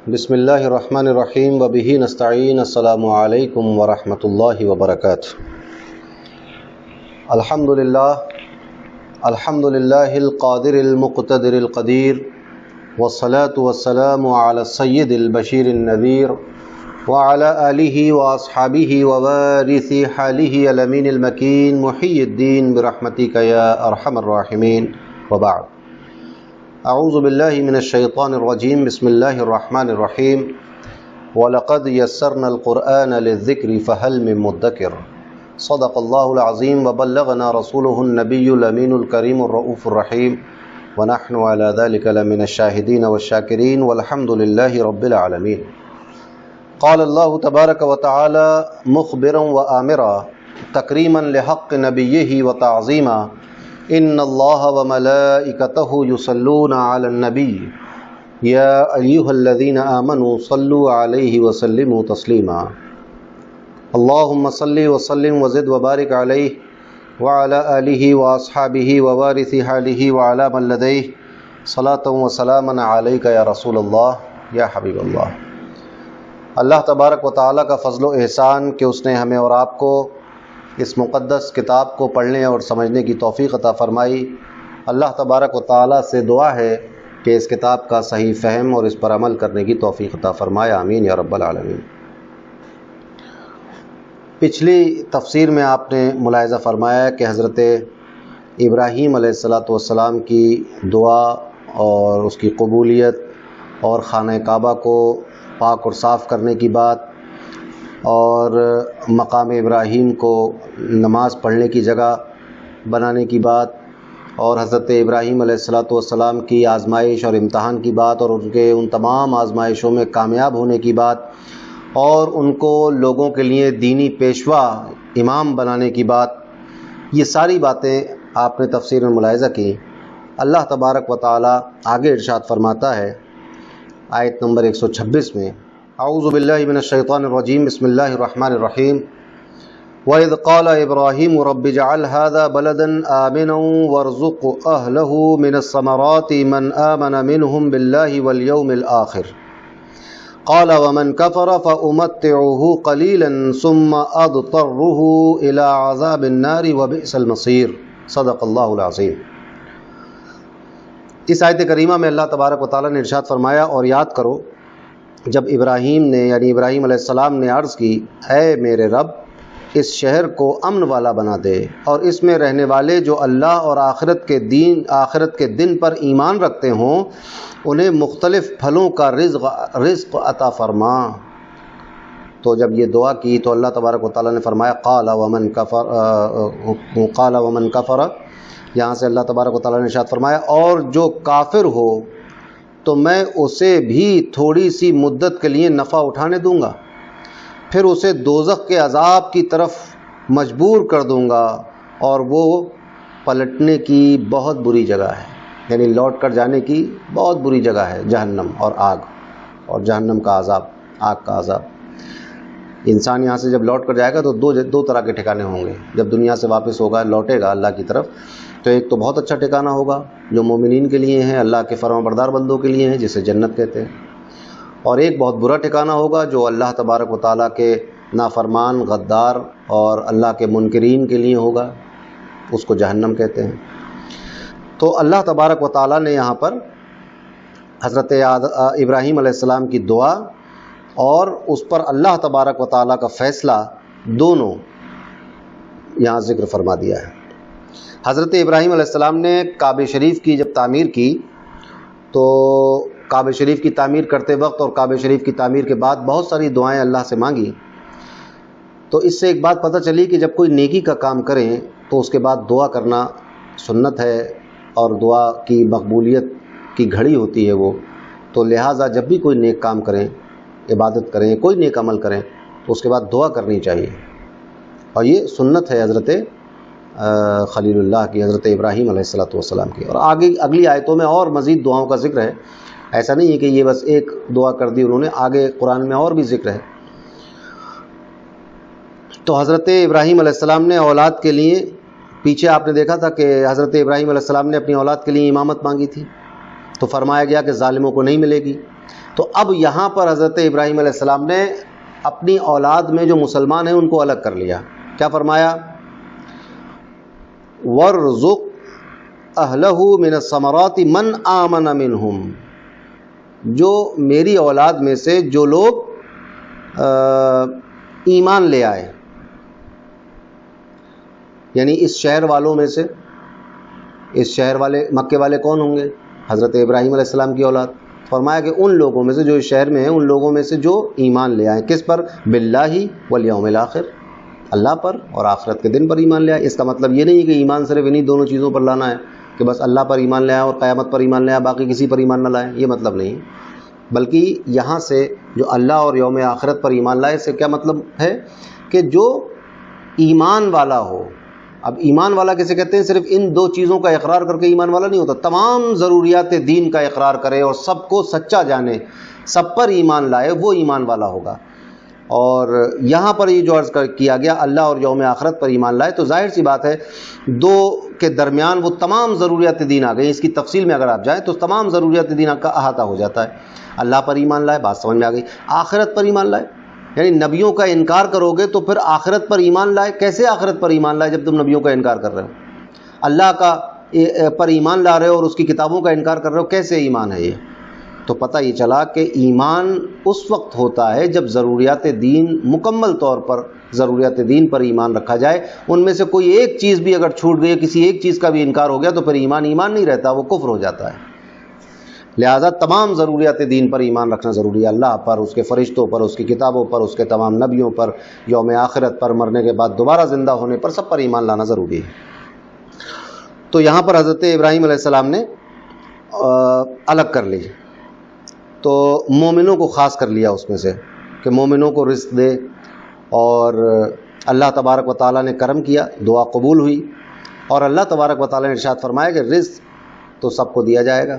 بسم اللہ الرحمن الرحیم وبہ نستعین السلام علیکم ورحمۃ اللہ وبرکاتہ۔ الحمد للہ القادر المقتدر القدیر والصلاة والسلام علی السید البشیر النذیر وعلی آلہ واصحابہ ووارث حالہ الامین المکین محی الدین برحمتک یا ارحم الراحمین، وبعد۔ اعوذ باللہ من الشیطان الرجیم، بسم اللہ الرحمن الرحیم۔ وَلَقَدْ يَسَّرْنَا الْقُرْآنَ لِلذِّكْرِ فَهَلْ مِن مُدَّكِرٍ۔ صدق اللہ العظیم وبلغنا رسولہ النبی الامین الکریم الرؤوف الرحیم، ونحن علی ذلک لمن الشاہدین والشاکرین والحمد للہ رب العالمین۔ قال اللہ تبارک وتعالی مخبرا وآمرا تکریما لحق نبیہ وتعظیما، ان اللہ وملائکتہ یصلون علی النبی یا ایہا الذین آمنوا صلوا علیہ وسلموا تسلیما۔ اللہم صلی وسلم وزد وبارک علیہ وعلی آلہ واصحابہ ووارث حالہ وعلی من لدیہ صلاۃ وسلاما علیک یا رسول اللہ یا حبیب اللہ۔ اللہ تبارک و تعالیٰ کا فضل و احسان کہ اس نے ہمیں اور آپ کو اس مقدس کتاب کو پڑھنے اور سمجھنے کی توفیق عطا فرمائی۔ اللہ تبارک و تعالیٰ سے دعا ہے کہ اس کتاب کا صحیح فہم اور اس پر عمل کرنے کی توفیق عطا فرمائے، آمین یا رب العالمین۔ پچھلی تفسیر میں آپ نے ملاحظہ فرمایا کہ حضرت ابراہیم علیہ السلام کی دعا اور اس کی قبولیت اور خانہ کعبہ کو پاک اور صاف کرنے کی بات اور مقام ابراہیم کو نماز پڑھنے کی جگہ بنانے کی بات اور حضرت ابراہیم علیہ السلام کی آزمائش اور امتحان کی بات اور ان کے ان تمام آزمائشوں میں کامیاب ہونے کی بات اور ان کو لوگوں کے لیے دینی پیشوا امام بنانے کی بات، یہ ساری باتیں آپ نے تفسیر میں ملاحظہ کی۔ اللہ تبارک و تعالی آگے ارشاد فرماتا ہے آیت نمبر 126 میں، اعوذ باللہ من الشیطان الرجیم، بسم اللہ الرحمن الرحیم۔ وَإِذْ قَالَ إِبْرَاهِيمُ رَبِّ اجْعَلْ هَذَا بَلَدًا آمِنًا وَارْزُقْ أَهْلَهُ مِنَ الثَّمَرَاتِ مَنْ آمَنَ مِنْهُمْ بِاللَّهِ وَالْيَوْمِ الْآخِرِ قَالَ وَمَنْ كَفَرَ فَأُمَتِّعُهُ قَلِيلًا ثُمَّ أَضْطَرُّهُ إِلَى عَذَابِ النَّارِ وَبِئْسَ الْمَصِيرُ۔ صدق اللہ العظیم۔ اس آیت کریمہ میں اللہ تبارک و تعالیٰ نے ارشاد فرمایا، اور یاد کرو جب ابراہیم نے یعنی ابراہیم علیہ السلام نے عرض کی، اے میرے رب اس شہر کو امن والا بنا دے اور اس میں رہنے والے جو اللہ اور آخرت کے دن پر ایمان رکھتے ہوں انہیں مختلف پھلوں کا رزق عطا فرما۔ تو جب یہ دعا کی تو اللہ تبارک و تعالیٰ نے فرمایا قال ومن کفر، یہاں سے اللہ تبارک و تعالیٰ نے ارشاد فرمایا اور جو کافر ہو تو میں اسے بھی تھوڑی سی مدت کے لیے نفع اٹھانے دوں گا، پھر اسے دوزخ کے عذاب کی طرف مجبور کر دوں گا اور وہ پلٹنے کی بہت بری جگہ ہے، یعنی لوٹ کر جانے کی بہت بری جگہ ہے جہنم اور آگ اور جہنم کا عذاب، آگ کا عذاب۔ انسان یہاں سے جب لوٹ کر جائے گا تو دو طرح کے ٹھکانے ہوں گے۔ جب دنیا سے واپس ہوگا لوٹے گا اللہ کی طرف تو ایک تو بہت اچھا ٹھکانہ ہوگا جو مومنین کے لیے ہیں، اللہ کے فرمانبردار بندوں کے لیے ہیں، جسے جنت کہتے ہیں، اور ایک بہت برا ٹھکانہ ہوگا جو اللہ تبارک و تعالیٰ کے نافرمان، غدار اور اللہ کے منکرین کے لیے ہوگا، اس کو جہنم کہتے ہیں۔ تو اللہ تبارک و تعالیٰ نے یہاں پر حضرت ابراہیم علیہ السلام کی دعا اور اس پر اللہ تبارک و تعالیٰ کا فیصلہ دونوں یہاں ذکر فرما دیا ہے۔ حضرت ابراہیم علیہ السلام نے کعبہ شریف کی جب تعمیر کی تو کعبہ شریف کی تعمیر کرتے وقت اور کعبہ شریف کی تعمیر کے بعد بہت ساری دعائیں اللہ سے مانگی۔ تو اس سے ایک بات پتہ چلی کہ جب کوئی نیکی کا کام کریں تو اس کے بعد دعا کرنا سنت ہے اور دعا کی مقبولیت کی گھڑی ہوتی ہے وہ، تو لہٰذا جب بھی کوئی نیک کام کریں، عبادت کریں، کوئی نیک عمل کریں تو اس کے بعد دعا کرنی چاہیے، اور یہ سنت ہے حضرت خلیل اللہ کی، حضرت ابراہیم علیہ السلام کی۔ اور آگے اگلی آیتوں میں اور مزید دعاؤں کا ذکر ہے، ایسا نہیں ہے کہ یہ بس ایک دعا کر دی انہوں نے، آگے قرآن میں اور بھی ذکر ہے۔ تو حضرت ابراہیم علیہ السلام نے اولاد کے لیے، پیچھے آپ نے دیکھا تھا کہ حضرت ابراہیم علیہ السلام نے اپنی اولاد کے لیے امامت مانگی تھی، تو فرمایا گیا کہ ظالموں کو نہیں ملے گی۔ تو اب یہاں پر حضرت ابراہیم علیہ السلام نے اپنی اولاد میں جو مسلمان ہیں ان کو الگ کر لیا. کیا فرمایا؟ وَارْزُقْ أَهْلَهُ مِنَ الثَّمَرَاتِ مَنْ آمَنَ مِنْهُمْ، جو میری اولاد میں سے جو لوگ ایمان لے آئے، یعنی اس شہر والوں میں سے، اس شہر والے مکے والے کون ہوں گے؟ حضرت ابراہیم علیہ السلام کی اولاد. فرمایا کہ ان لوگوں میں سے جو اس شہر میں ہیں، ان لوگوں میں سے جو ایمان لے آئے. کس پر؟ باللہ والیوم الاخر، اللہ پر اور آخرت کے دن پر ایمان لے آئے. اس کا مطلب یہ نہیں کہ ایمان صرف انہی دونوں چیزوں پر لانا ہے کہ بس اللہ پر ایمان لے آئے اور قیامت پر ایمان لے آئے، باقی کسی پر ایمان نہ لائیں، یہ مطلب نہیں. بلکہ یہاں سے جو اللہ اور یوم آخرت پر ایمان لائے، سے کیا مطلب ہے کہ جو ایمان والا ہو. اب ایمان والا کسے کہتے ہیں؟ صرف ان دو چیزوں کا اقرار کر کے ایمان والا نہیں ہوتا، تمام ضروریات دین کا اقرار کرے اور سب کو سچا جانے، سب پر ایمان لائے، وہ ایمان والا ہوگا. اور یہاں پر یہ جو عرض کیا گیا اللہ اور یوم آخرت پر ایمان لائے، تو ظاہر سی بات ہے دو کے درمیان وہ تمام ضروریات دین آ گئی. اس کی تفصیل میں اگر آپ جائیں تو تمام ضروریات دین کا احاطہ ہو جاتا ہے. اللہ پر ایمان لائے، بات سمجھ میں آ گئی. آخرت پر ایمان لائے، یعنی نبیوں کا انکار کرو گے تو پھر آخرت پر ایمان لائے. کیسے آخرت پر ایمان لائے جب تم نبیوں کا انکار کر رہے ہو؟ اللہ کا پر ایمان لا رہے ہو اور اس کی کتابوں کا انکار کر رہے ہو، کیسے ایمان ہے یہ؟ تو پتہ یہ چلا کہ ایمان اس وقت ہوتا ہے جب ضروریات دین مکمل طور پر ضروریات دین پر ایمان رکھا جائے. ان میں سے کوئی ایک چیز بھی اگر چھوٹ گئی، کسی ایک چیز کا بھی انکار ہو گیا تو پھر ایمان نہیں رہتا، وہ کفر ہو جاتا ہے. لہذا تمام ضروریات دین پر ایمان رکھنا ضروری ہے، اللہ پر، اس کے فرشتوں پر، اس کی کتابوں پر، اس کے تمام نبیوں پر، یوم آخرت پر، مرنے کے بعد دوبارہ زندہ ہونے پر، سب پر ایمان لانا ضروری ہے. تو یہاں پر حضرت ابراہیم علیہ السلام نے الگ کر لی، تو مومنوں کو خاص کر لیا اس میں سے کہ مومنوں کو رزق دے. اور اللہ تبارک و تعالیٰ نے کرم کیا، دعا قبول ہوئی، اور اللہ تبارک و تعالیٰ نے ارشاد فرمایا کہ رزق تو سب کو دیا جائے گا،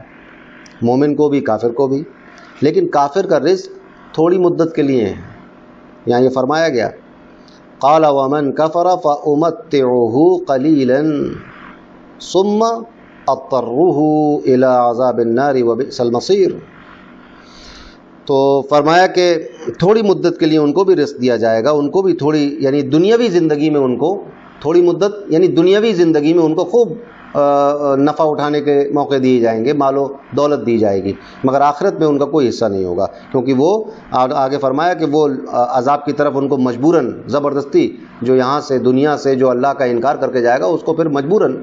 مومن کو بھی کافر کو بھی. لیکن کافر کا رزق تھوڑی مدت کے لیے ہے. یہاں یہ فرمایا گیا قال ومن کفر فامتعه قلیلا ثم اضطره الى عذاب النار وبئس المصیر. تو فرمایا کہ تھوڑی مدت کے لیے ان کو بھی رزق دیا جائے گا، ان کو بھی تھوڑی، یعنی دنیاوی زندگی میں ان کو تھوڑی مدت، یعنی دنیاوی زندگی میں ان کو خوب نفع اٹھانے کے موقع دیے جائیں گے، مال و دولت دی جائے گی، مگر آخرت میں ان کا کوئی حصہ نہیں ہوگا. کیونکہ وہ آگے فرمایا کہ وہ عذاب کی طرف ان کو مجبوراً، زبردستی، جو یہاں سے دنیا سے جو اللہ کا انکار کر کے جائے گا اس کو پھر مجبوراً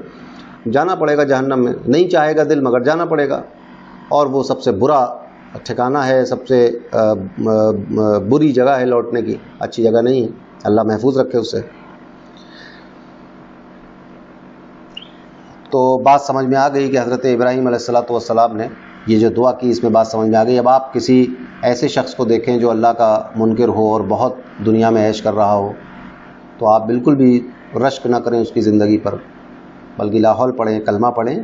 جانا پڑے گا جہنم میں. نہیں چاہے گا دل مگر جانا پڑے گا، اور وہ سب سے برا ٹھکانہ ہے، سب سے بری جگہ ہے لوٹنے کی، اچھی جگہ نہیں ہے. اللہ محفوظ رکھے اس سے. تو بات سمجھ میں آ گئی کہ حضرت ابراہیم علیہ السلام نے یہ جو دعا کی، اس میں بات سمجھ میں آ گئی. اب آپ کسی ایسے شخص کو دیکھیں جو اللہ کا منکر ہو اور بہت دنیا میں عیش کر رہا ہو، تو آپ بالکل بھی رشک نہ کریں اس کی زندگی پر، بلکہ لاحول پڑھیں، کلمہ پڑھیں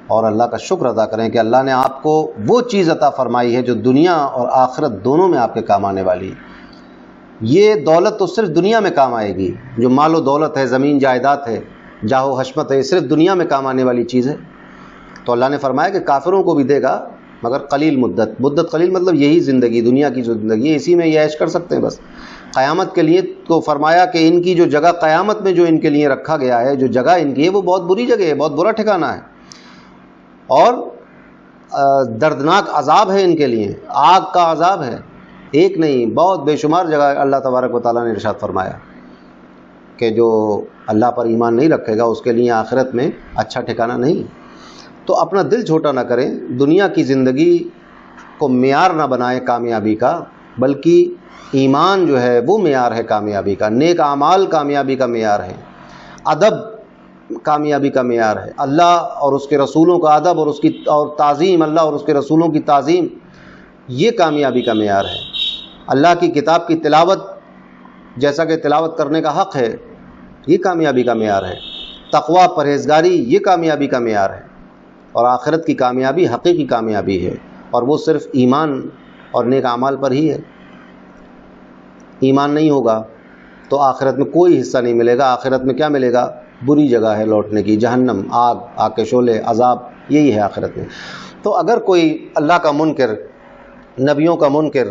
اور اللہ کا شکر ادا کریں کہ اللہ نے آپ کو وہ چیز عطا فرمائی ہے جو دنیا اور آخرت دونوں میں آپ کے کام آنے والی ہے. یہ دولت تو صرف دنیا میں کام آئے گی، جو مال و دولت ہے، زمین جائیداد ہے، جاہ و حشمت ہے، صرف دنیا میں کام آنے والی چیز ہے. تو اللہ نے فرمایا کہ کافروں کو بھی دے گا، مگر قلیل مدت قلیل مطلب یہی زندگی، دنیا کی جو زندگی ہے اسی میں یہ عیش کر سکتے ہیں بس. قیامت کے لیے تو فرمایا کہ ان کی جو جگہ قیامت میں جو ان کے لیے رکھا گیا ہے، جو جگہ ان کی ہے، وہ بہت بری جگہ ہے، بہت برا ٹھکانہ ہے، اور دردناک عذاب ہے ان کے لیے، آگ کا عذاب ہے. ایک نہیں، بہت بے شمار جگہ اللہ تبارک و تعالیٰ نے ارشاد فرمایا کہ جو اللہ پر ایمان نہیں رکھے گا اس کے لیے آخرت میں اچھا ٹھکانہ نہیں. تو اپنا دل چھوٹا نہ کریں، دنیا کی زندگی کو معیار نہ بنائیں کامیابی کا، بلکہ ایمان جو ہے وہ معیار ہے کامیابی کا، نیک اعمال کامیابی کا معیار ہے، ادب کامیابی کا معیار ہے، اللہ اور اس کے رسولوں کا ادب اور اس کی تعظیم، اللہ اور اس کے رسولوں کی تعظیم، یہ کامیابی کا معیار ہے. اللہ کی کتاب کی تلاوت جیسا کہ تلاوت کرنے کا حق ہے، یہ کامیابی کا معیار ہے. تقوی، پرہیزگاری، یہ کامیابی کا معیار ہے. اور آخرت کی کامیابی حقیقی کامیابی ہے، اور وہ صرف ایمان اور نیک اعمال پر ہی ہے. ایمان نہیں ہوگا تو آخرت میں کوئی حصہ نہیں ملے گا. آخرت میں کیا ملے گا؟ بری جگہ ہے لوٹنے کی، جہنم، آگ کے شعلے، عذاب، یہی ہے آخرت میں. تو اگر کوئی اللہ کا منکر نبیوں کا منکر،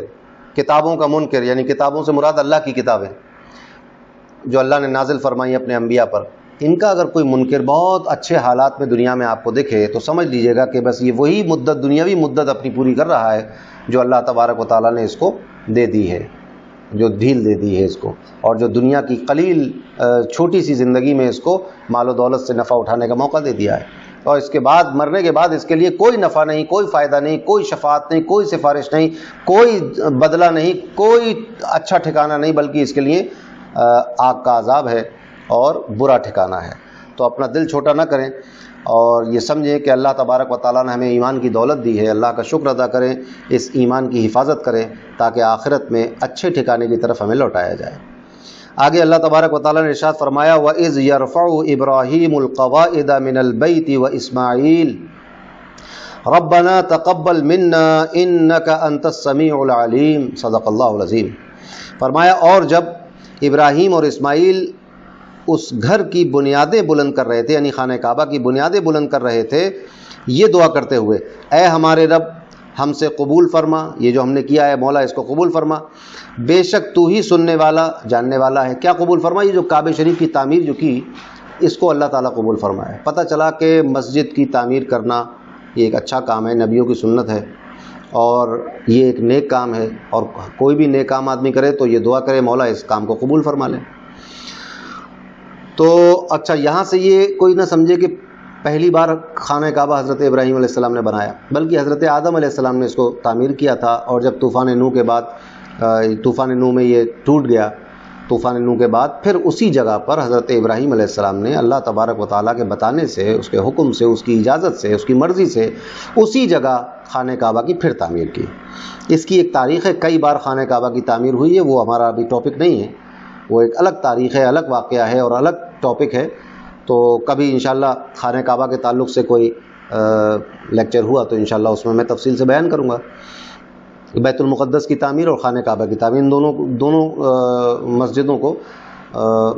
کتابوں کا منکر، یعنی کتابوں سے مراد اللہ کی کتابیں جو اللہ نے نازل فرمائی اپنے انبیاء پر، ان کا اگر کوئی منکر بہت اچھے حالات میں دنیا میں آپ کو دکھے تو سمجھ لیجئے گا کہ بس یہ وہی مدت، دنیاوی مدت اپنی پوری کر رہا ہے جو اللہ تبارک و تعالیٰ نے اس کو دے دی ہے، جو ڈھیل دے دی ہے اس کو، اور جو دنیا کی قلیل چھوٹی سی زندگی میں اس کو مال و دولت سے نفع اٹھانے کا موقع دے دیا ہے، اور اس کے بعد مرنے کے بعد اس کے لیے کوئی نفع نہیں، کوئی فائدہ نہیں، کوئی شفاعت نہیں، کوئی سفارش نہیں، کوئی بدلہ نہیں، کوئی اچھا ٹھکانہ نہیں، بلکہ اس کے لیے آگ کا عذاب ہے اور برا ٹھکانہ ہے۔ تو اپنا دل چھوٹا نہ کریں اور یہ سمجھیں کہ اللہ تبارک و تعالیٰ نے ہمیں ایمان کی دولت دی ہے، اللہ کا شکر ادا کریں، اس ایمان کی حفاظت کریں تاکہ آخرت میں اچھے ٹھکانے کی طرف ہمیں لوٹایا جائے۔ آگے اللہ تبارک و تعالیٰ نے ارشاد فرمایا وَإِذْ يَرْفَعُ إِبْرَاهِيمُ الْقَوَاعِدَ مِنَ الْبَيْتِ وَإِسْمَاعِيلُ رَبَّنَا تَقَبَّلْ مِنَّا إِنَّكَ أَنْتَ السَّمِيعُ الْعَلِيمُ صدق اللہ العظیم۔ فرمایا اور جب ابراہیم اور اسماعیل اس گھر کی بنیادیں بلند کر رہے تھے، یعنی خانہ کعبہ کی بنیادیں بلند کر رہے تھے، یہ دعا کرتے ہوئے اے ہمارے رب ہم سے قبول فرما، یہ جو ہم نے کیا ہے مولا اس کو قبول فرما، بے شک تو ہی سننے والا جاننے والا ہے۔ کیا قبول فرما؟ یہ جو کعبہ شریف کی تعمیر جو کی اس کو اللہ تعالیٰ قبول فرمایا۔ پتہ چلا کہ مسجد کی تعمیر کرنا یہ ایک اچھا کام ہے، نبیوں کی سنت ہے اور یہ ایک نیک کام ہے، اور کوئی بھی نیک کام آدمی کرے تو یہ دعا کرے مولا اس کام کو قبول فرما لے۔ تو اچھا یہاں سے یہ کوئی نہ سمجھے کہ پہلی بار خانہ کعبہ حضرت ابراہیم علیہ السلام نے بنایا، بلکہ حضرت آدم علیہ السلام نے اس کو تعمیر کیا تھا، اور جب طوفان نوح کے بعد طوفان نوح میں یہ ٹوٹ گیا، طوفان نوح کے بعد پھر اسی جگہ پر حضرت ابراہیم علیہ السلام نے اللہ تبارک و تعالیٰ کے بتانے سے، اس کے حکم سے، اس کی اجازت سے، اس کی مرضی سے اسی جگہ خانہ کعبہ کی پھر تعمیر کی۔ اس کی ایک تاریخ ہے، کئی بار خانہ کعبہ کی تعمیر ہوئی ہے، وہ ہمارا ابھی ٹاپک نہیں ہے، وہ ایک الگ تاریخ ہے، الگ واقعہ ہے اور الگ ٹاپک ہے۔ تو کبھی انشاءاللہ خانہ کعبہ کے تعلق سے کوئی لیکچر ہوا تو انشاءاللہ اس میں میں تفصیل سے بیان کروں گا۔ بیت المقدس کی تعمیر اور خانہ کعبہ کی تعمیر، ان دونوں مسجدوں کو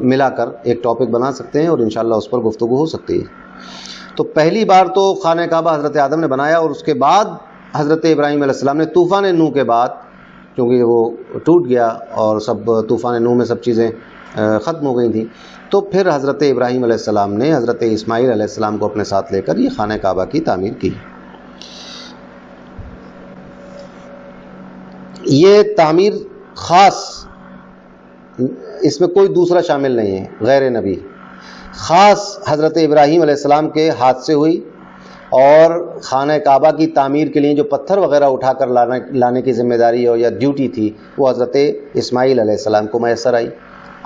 ملا کر ایک ٹاپک بنا سکتے ہیں اور انشاءاللہ اس پر گفتگو ہو سکتی ہے۔ تو پہلی بار تو خانہ کعبہ حضرت آدم نے بنایا، اور اس کے بعد حضرت ابراہیم علیہ السلام نے طوفان نوح کے بعد، کیونکہ وہ ٹوٹ گیا اور سب طوفان نوح میں سب چیزیں ختم ہو گئی تھیں، تو پھر حضرت ابراہیم علیہ السلام نے حضرت اسماعیل علیہ السلام کو اپنے ساتھ لے کر یہ خانہ کعبہ کی تعمیر کی۔ یہ تعمیر خاص، اس میں کوئی دوسرا شامل نہیں ہے غیر نبی، خاص حضرت ابراہیم علیہ السلام کے ہاتھ سے ہوئی، اور خانہ کعبہ کی تعمیر کے لیے جو پتھر وغیرہ اٹھا کر لانے کی ذمہ داری یا ڈیوٹی تھی وہ حضرت اسماعیل علیہ السلام کو میسر آئی۔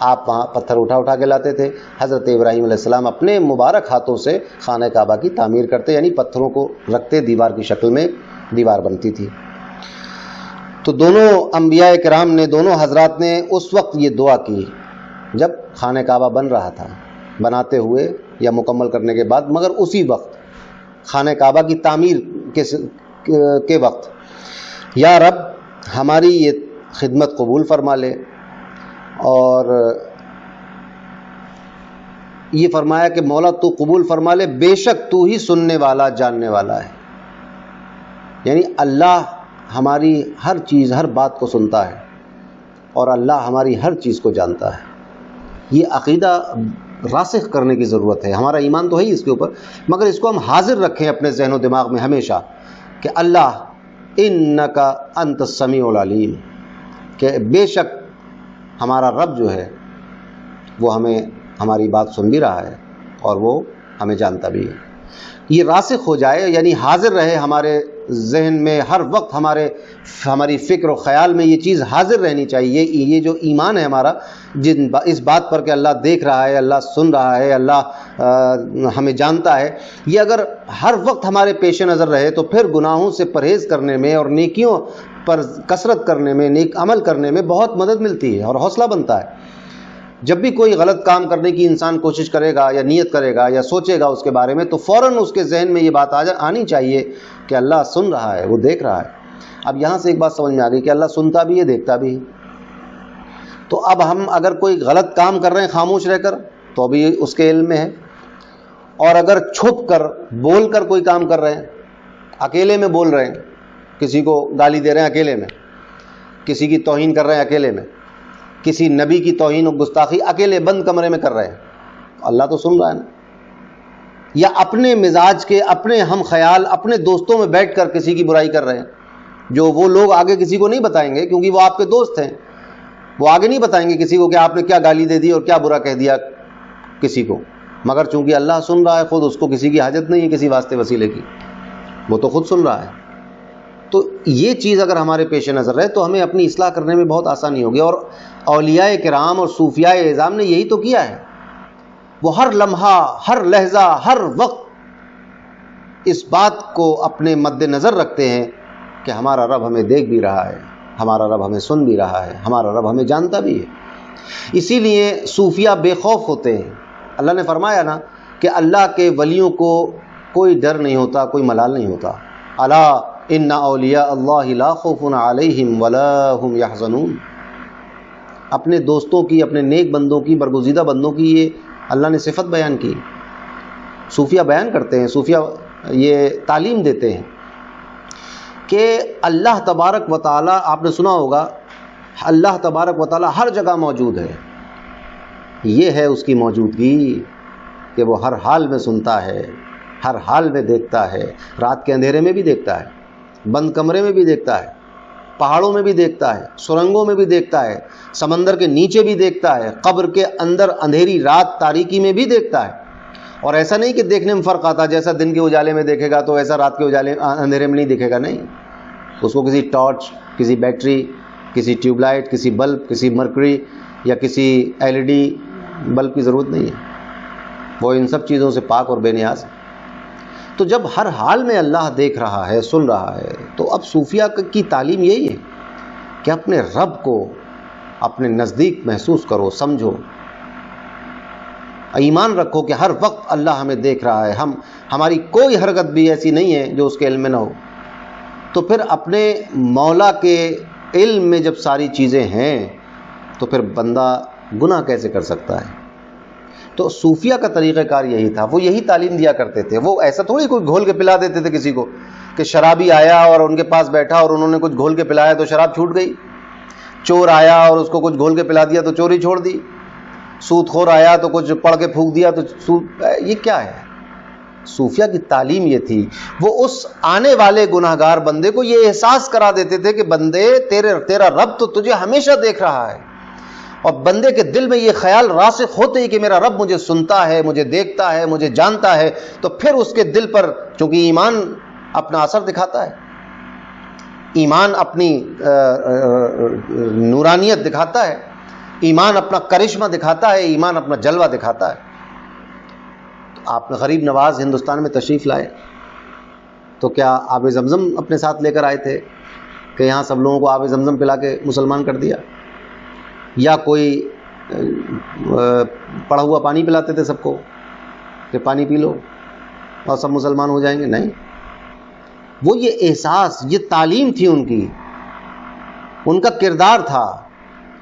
آپ وہاں پتھر اٹھا کے لاتے تھے، حضرت ابراہیم علیہ السلام اپنے مبارک ہاتھوں سے خانہ کعبہ کی تعمیر کرتے، یعنی پتھروں کو رکھتے، دیوار کی شکل میں دیوار بنتی تھی۔ تو دونوں انبیاء کرام نے، دونوں حضرات نے اس وقت یہ دعا کی جب خانہ کعبہ بن رہا تھا، بناتے ہوئے یا مکمل کرنے کے بعد، مگر اسی وقت خانہ کعبہ کی تعمیر کے وقت، یا رب ہماری یہ خدمت قبول فرما لے، اور یہ فرمایا کہ مولا تو قبول فرما لے، بے شک تو ہی سننے والا جاننے والا ہے، یعنی اللہ ہماری ہر چیز، ہر بات کو سنتا ہے، اور اللہ ہماری ہر چیز کو جانتا ہے۔ یہ عقیدہ راسخ کرنے کی ضرورت ہے، ہمارا ایمان تو ہے ہی اس کے اوپر، مگر اس کو ہم حاضر رکھیں اپنے ذہن و دماغ میں ہمیشہ کہ اللہ انک انت السمیع العلیم، کہ بے شک ہمارا رب جو ہے وہ ہمیں ہماری بات سن بھی رہا ہے اور وہ ہمیں جانتا بھی ہے۔ یہ راسخ ہو جائے، یعنی حاضر رہے ہمارے ذہن میں ہر وقت، ہماری فکر و خیال میں یہ چیز حاضر رہنی چاہیے۔ یہ جو ایمان ہے ہمارا اس بات پر کہ اللہ دیکھ رہا ہے، اللہ سن رہا ہے، اللہ ہمیں جانتا ہے، یہ اگر ہر وقت ہمارے پیش نظر رہے تو پھر گناہوں سے پرہیز کرنے میں اور نیکیوں پر کثرت کرنے میں، نیک عمل کرنے میں بہت مدد ملتی ہے اور حوصلہ بنتا ہے۔ جب بھی کوئی غلط کام کرنے کی انسان کوشش کرے گا یا نیت کرے گا یا سوچے گا اس کے بارے میں، تو فوراً اس کے ذہن میں یہ بات آنی چاہیے کہ اللہ سن رہا ہے، وہ دیکھ رہا ہے۔ اب یہاں سے ایک بات سمجھ میں آ گئی کہ اللہ سنتا بھی ہے، دیکھتا بھی ہے۔ تو اب ہم اگر کوئی غلط کام کر رہے ہیں خاموش رہ کر تو ابھی اس کے علم میں ہے، اور اگر چھپ کر بول کر کوئی کام کر رہے ہیں، اکیلے میں بول رہے ہیں کسی کو گالی دے رہے ہیں اکیلے میں، کسی کی توہین کر رہے ہیں اکیلے میں، کسی نبی کی توہین و گستاخی اکیلے بند کمرے میں کر رہے ہیں، اللہ تو سن رہا ہے نا. یا اپنے مزاج کے، اپنے ہم خیال، اپنے دوستوں میں بیٹھ کر کسی کی برائی کر رہے ہیں، جو وہ لوگ آگے کسی کو نہیں بتائیں گے کیونکہ وہ آپ کے دوست ہیں. وہ آگے نہیں بتائیں گے کسی کو کہ آپ نے کیا گالی دے دی اور کیا برا کہہ دیا کسی کو، مگر چونکہ اللہ سن رہا ہے خود، اس کو کسی کی حاجت نہیں ہے کسی واسطے وسیلے کی، وہ تو خود سن رہا ہے. تو یہ چیز اگر ہمارے پیش نظر رہے تو ہمیں اپنی اصلاح کرنے میں بہت آسانی ہوگی. اور اولیاء کرام اور صوفیاء اعظام نے یہی تو کیا ہے. وہ ہر لمحہ، ہر لحظہ، ہر وقت اس بات کو اپنے مد نظر رکھتے ہیں کہ ہمارا رب ہمیں دیکھ بھی رہا ہے، ہمارا رب ہمیں سن بھی رہا ہے، ہمارا رب ہمیں جانتا بھی ہے. اسی لیے صوفیاء بے خوف ہوتے ہیں. اللہ نے فرمایا نا کہ اللہ کے ولیوں کو کوئی ڈر نہیں ہوتا، کوئی ملال نہیں ہوتا. الا ان اولیاء اللہ لا خوف علیہم ولا هم یحزنون. اپنے دوستوں کی، اپنے نیک بندوں کی، برگزیدہ بندوں کی یہ اللہ نے صفت بیان کی. صوفیہ بیان کرتے ہیں، صوفیہ یہ تعلیم دیتے ہیں کہ اللہ تبارک و تعالیٰ، آپ نے سنا ہوگا اللہ تبارک و تعالیٰ ہر جگہ موجود ہے. یہ ہے اس کی موجودگی کہ وہ ہر حال میں سنتا ہے، ہر حال میں دیکھتا ہے. رات کے اندھیرے میں بھی دیکھتا ہے، بند کمرے میں بھی دیکھتا ہے، پہاڑوں میں بھی دیکھتا ہے، سرنگوں میں بھی دیکھتا ہے، سمندر کے نیچے بھی دیکھتا ہے، قبر کے اندر اندھیری رات تاریکی میں بھی دیکھتا ہے. اور ایسا نہیں کہ دیکھنے میں فرق آتا، جیسا دن کے اجالے میں دیکھے گا تو ایسا رات کے اجالے اندھیرے میں نہیں دکھے گا. نہیں، اس کو کسی ٹارچ، کسی بیٹری، کسی ٹیوب لائٹ، کسی بلب، کسی مرکری یا کسی LED بلب کی ضرورت نہیں ہے. وہ ان سب چیزوں سے پاک اور بے نیاز ہے. تو جب ہر حال میں اللہ دیکھ رہا ہے، سن رہا ہے، تو اب صوفیہ کی تعلیم یہی ہے کہ اپنے رب کو اپنے نزدیک محسوس کرو، سمجھو، ایمان رکھو کہ ہر وقت اللہ ہمیں دیکھ رہا ہے. ہماری کوئی حرکت بھی ایسی نہیں ہے جو اس کے علم میں نہ ہو. تو پھر اپنے مولا کے علم میں جب ساری چیزیں ہیں تو پھر بندہ گناہ کیسے کر سکتا ہے. تو صوفیہ کا طریقہ کار یہی تھا، وہ یہی تعلیم دیا کرتے تھے. وہ ایسا تھوڑی کوئی گھول کے پلا دیتے تھے کسی کو کہ شرابی آیا اور ان کے پاس بیٹھا اور انہوں نے کچھ گھول کے پلایا تو شراب چھوٹ گئی. چور آیا اور اس کو کچھ گھول کے پلا دیا تو چوری چھوڑ دی. سود خور آیا تو کچھ پڑھ کے پھونک دیا تو سود. یہ کیا ہے؟ صوفیہ کی تعلیم یہ تھی. وہ اس آنے والے گناہ گار بندے کو یہ احساس کرا دیتے تھے کہ بندے تیرا رب تو تجھے ہمیشہ دیکھ رہا ہے. اور بندے کے دل میں یہ خیال راسخ ہوتے ہی کہ میرا رب مجھے سنتا ہے، مجھے دیکھتا ہے، مجھے جانتا ہے، تو پھر اس کے دل پر چونکہ ایمان اپنا اثر دکھاتا ہے، ایمان اپنی نورانیت دکھاتا ہے، ایمان اپنا کرشمہ دکھاتا ہے، ایمان اپنا جلوہ دکھاتا ہے. تو آپ غریب نواز ہندوستان میں تشریف لائے تو کیا آب زمزم اپنے ساتھ لے کر آئے تھے کہ یہاں سب لوگوں کو آب زمزم پلا کے مسلمان کر دیا، یا کوئی پڑا ہوا پانی پلاتے تھے سب کو کہ پانی پی لو اور سب مسلمان ہو جائیں گے؟ نہیں. وہ یہ احساس، یہ تعلیم تھی ان کی، ان کا کردار تھا.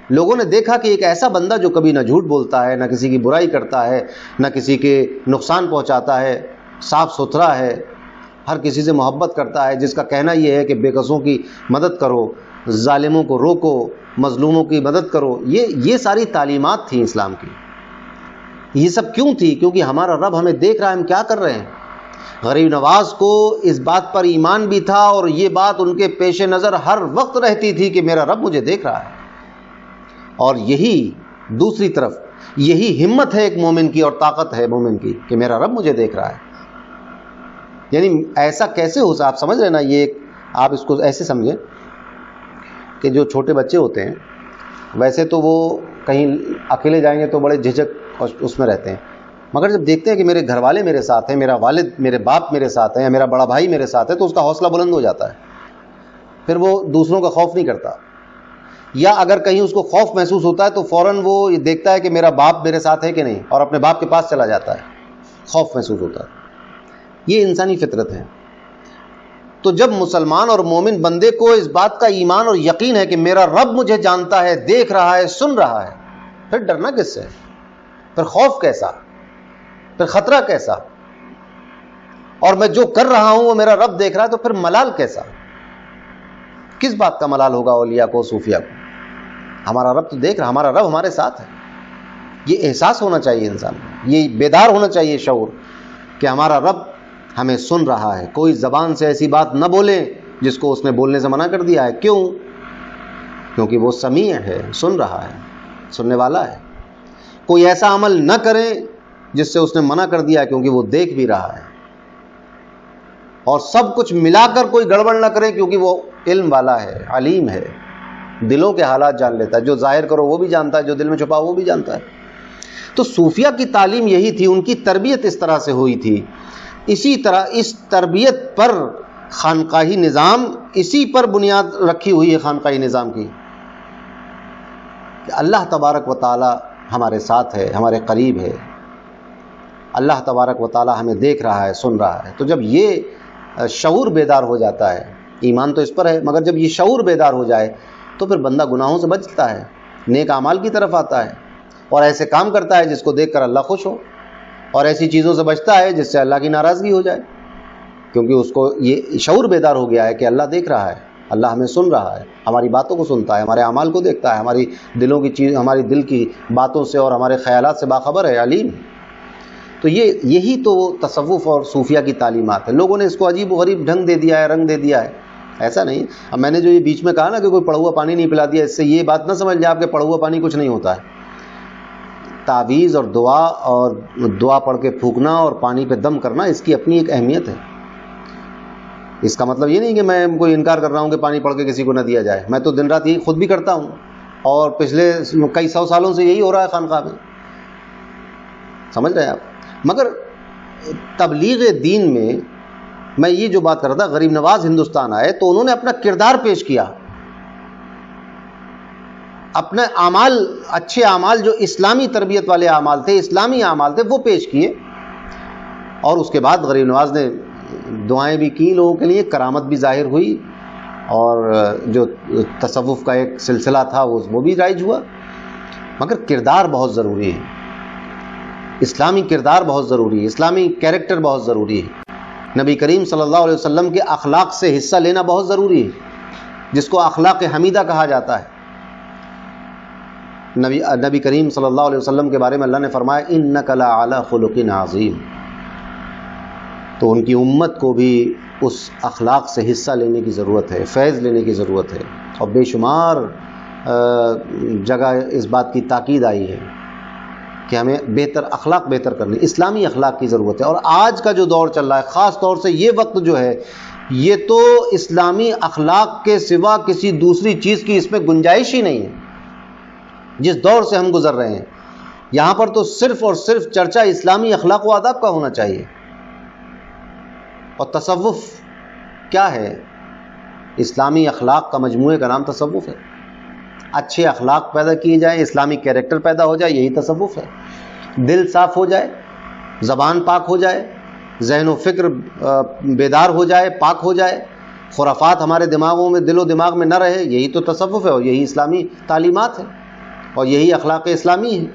لوگوں نے دیکھا کہ ایک ایسا بندہ جو کبھی نہ جھوٹ بولتا ہے، نہ کسی کی برائی کرتا ہے، نہ کسی کے نقصان پہنچاتا ہے، صاف ستھرا ہے، ہر کسی سے محبت کرتا ہے، جس کا کہنا یہ ہے کہ بے کسوں کی مدد کرو، ظالموں کو روکو، مظلوموں کی مدد کرو. یہ ساری تعلیمات تھیں اسلام کی. یہ سب کیوں تھی؟ کیونکہ ہمارا رب ہمیں دیکھ رہا ہے ہم کیا کر رہے ہیں. غریب نواز کو اس بات پر ایمان بھی تھا اور یہ بات ان کے پیش نظر ہر وقت رہتی تھی کہ میرا رب مجھے دیکھ رہا ہے. اور یہی دوسری طرف یہی ہمت ہے ایک مومن کی اور طاقت ہے مومن کی کہ میرا رب مجھے دیکھ رہا ہے. یعنی ایسا کیسے ہو سکتا؟ آپ سمجھ رہے نا، یہ آپ اس کو ایسے سمجھیں کہ جو چھوٹے بچے ہوتے ہیں ویسے تو وہ کہیں اکیلے جائیں گے تو بڑے جھجک اور اس میں رہتے ہیں، مگر جب دیکھتے ہیں کہ میرے گھر والے میرے ساتھ ہیں، میرا والد، میرے باپ میرے ساتھ ہیں، یا میرا بڑا بھائی میرے ساتھ ہے، تو اس کا حوصلہ بلند ہو جاتا ہے. پھر وہ دوسروں کا خوف نہیں کرتا. یا اگر کہیں اس کو خوف محسوس ہوتا ہے تو فوراً وہ یہ دیکھتا ہے کہ میرا باپ میرے ساتھ ہے کہ نہیں، اور اپنے باپ کے پاس چلا جاتا ہے. خوف محسوس ہوتا ہے. یہ انسانی فطرت ہے. تو جب مسلمان اور مومن بندے کو اس بات کا ایمان اور یقین ہے کہ میرا رب مجھے جانتا ہے، دیکھ رہا ہے، سن رہا ہے، پھر ڈرنا کس سے؟ پھر خوف کیسا؟ پھر خطرہ کیسا؟ اور میں جو کر رہا ہوں وہ میرا رب دیکھ رہا ہے تو پھر ملال کیسا؟ کس بات کا ملال ہوگا اولیاء کو صوفیاء کو؟ ہمارا رب تو دیکھ رہا، ہمارا رب ہمارے ساتھ ہے. یہ احساس ہونا چاہیے انسان، یہ بیدار ہونا چاہیے شعور کہ ہمارا رب ہمیں سن رہا ہے. کوئی زبان سے ایسی بات نہ بولے جس کو اس نے بولنے سے منع کر دیا ہے. کیوں؟ کیونکہ وہ سمیع ہے، سن رہا ہے، سننے والا ہے. کوئی ایسا عمل نہ کرے جس سے اس نے منع کر دیا ہے، کیونکہ وہ دیکھ بھی رہا ہے. اور سب کچھ ملا کر کوئی گڑبڑ نہ کرے، کیونکہ وہ علم والا ہے، علیم ہے، دلوں کے حالات جان لیتا ہے. جو ظاہر کرو وہ بھی جانتا ہے، جو دل میں چھپا وہ بھی جانتا ہے. تو صوفیہ کی تعلیم یہی تھی، ان کی تربیت اس طرح سے ہوئی تھی. اسی طرح اس تربیت پر خانقاہی نظام، اسی پر بنیاد رکھی ہوئی ہے خانقاہی نظام کی، کہ اللہ تبارک و تعالی ہمارے ساتھ ہے، ہمارے قریب ہے. اللہ تبارک و تعالی ہمیں دیکھ رہا ہے، سن رہا ہے. تو جب یہ شعور بیدار ہو جاتا ہے، ایمان تو اس پر ہے، مگر جب یہ شعور بیدار ہو جائے تو پھر بندہ گناہوں سے بچتا ہے، نیک اعمال کی طرف آتا ہے، اور ایسے کام کرتا ہے جس کو دیکھ کر اللہ خوش ہو، اور ایسی چیزوں سے بچتا ہے جس سے اللہ کی ناراضگی ہو جائے. کیونکہ اس کو یہ شعور بیدار ہو گیا ہے کہ اللہ دیکھ رہا ہے، اللہ ہمیں سن رہا ہے، ہماری باتوں کو سنتا ہے، ہمارے اعمال کو دیکھتا ہے، ہماری دلوں کی چیز، ہماری دل کی باتوں سے اور ہمارے خیالات سے باخبر ہے، علیم. تو یہی تو تصوف اور صوفیہ کی تعلیمات ہے. لوگوں نے اس کو عجیب و غریب ڈھنگ دے دیا ہے، رنگ دے دیا ہے. ایسا نہیں. اب میں نے جو یہ بیچ میں کہا نا کہ کوئی پڑا ہوا پانی نہیں پلا دیا، اس سے یہ بات نہ سمجھ لیں آپ کہ پڑا ہوا پانی کچھ نہیں ہوتا ہے. تعویذ اور دعا پڑھ کے پھونکنا اور پانی پہ دم کرنا، اس کی اپنی ایک اہمیت ہے. اس کا مطلب یہ نہیں کہ میں کوئی انکار کر رہا ہوں کہ پانی پڑھ کے کسی کو نہ دیا جائے. میں تو دن رات یہی خود بھی کرتا ہوں، اور پچھلے کئی سو سالوں سے یہی ہو رہا ہے خانقاہ میں. سمجھ رہے ہیں آپ؟ مگر تبلیغ دین میں یہ جو بات کر رہا تھا، غریب نواز ہندوستان آئے تو انہوں نے اپنا کردار پیش کیا، اپنے اعمال، اچھے اعمال جو اسلامی تربیت والے اعمال تھے، اسلامی اعمال تھے، وہ پیش کیے. اور اس کے بعد غریب نواز نے دعائیں بھی کی لوگوں کے لیے، کرامت بھی ظاہر ہوئی، اور جو تصوف کا ایک سلسلہ تھا وہ بھی رائج ہوا. مگر کردار بہت ضروری ہے، اسلامی کردار بہت ضروری ہے، اسلامی کیریکٹر بہت ضروری ہے. نبی کریم صلی اللہ علیہ وسلم کے اخلاق سے حصہ لینا بہت ضروری ہے، جس کو اخلاق حمیدہ کہا جاتا ہے. نبی کریم صلی اللہ علیہ وسلم کے بارے میں اللہ نے فرمایا انک لعلی خلق عظیم. تو ان کی امت کو بھی اس اخلاق سے حصہ لینے کی ضرورت ہے، فیض لینے کی ضرورت ہے. اور بے شمار جگہ اس بات کی تاکید آئی ہے کہ ہمیں اخلاق بہتر کرنی، اسلامی اخلاق کی ضرورت ہے. اور آج کا جو دور چل رہا ہے، خاص طور سے یہ وقت جو ہے، یہ تو اسلامی اخلاق کے سوا کسی دوسری چیز کی اس میں گنجائش ہی نہیں ہے. جس دور سے ہم گزر رہے ہیں، یہاں پر تو صرف اور صرف چرچا اسلامی اخلاق و آداب کا ہونا چاہیے. اور تصوف کیا ہے؟ اسلامی اخلاق کا مجموعے کا نام تصوف ہے. اچھے اخلاق پیدا کیے جائیں، اسلامی کیریکٹر پیدا ہو جائے، یہی تصوف ہے. دل صاف ہو جائے، زبان پاک ہو جائے، ذہن و فکر بیدار ہو جائے، پاک ہو جائے، خرافات ہمارے دماغوں میں، دل و دماغ میں نہ رہے، یہی تو تصوف ہے، اور یہی اسلامی تعلیمات ہے، اور یہی اخلاق اسلامی ہے.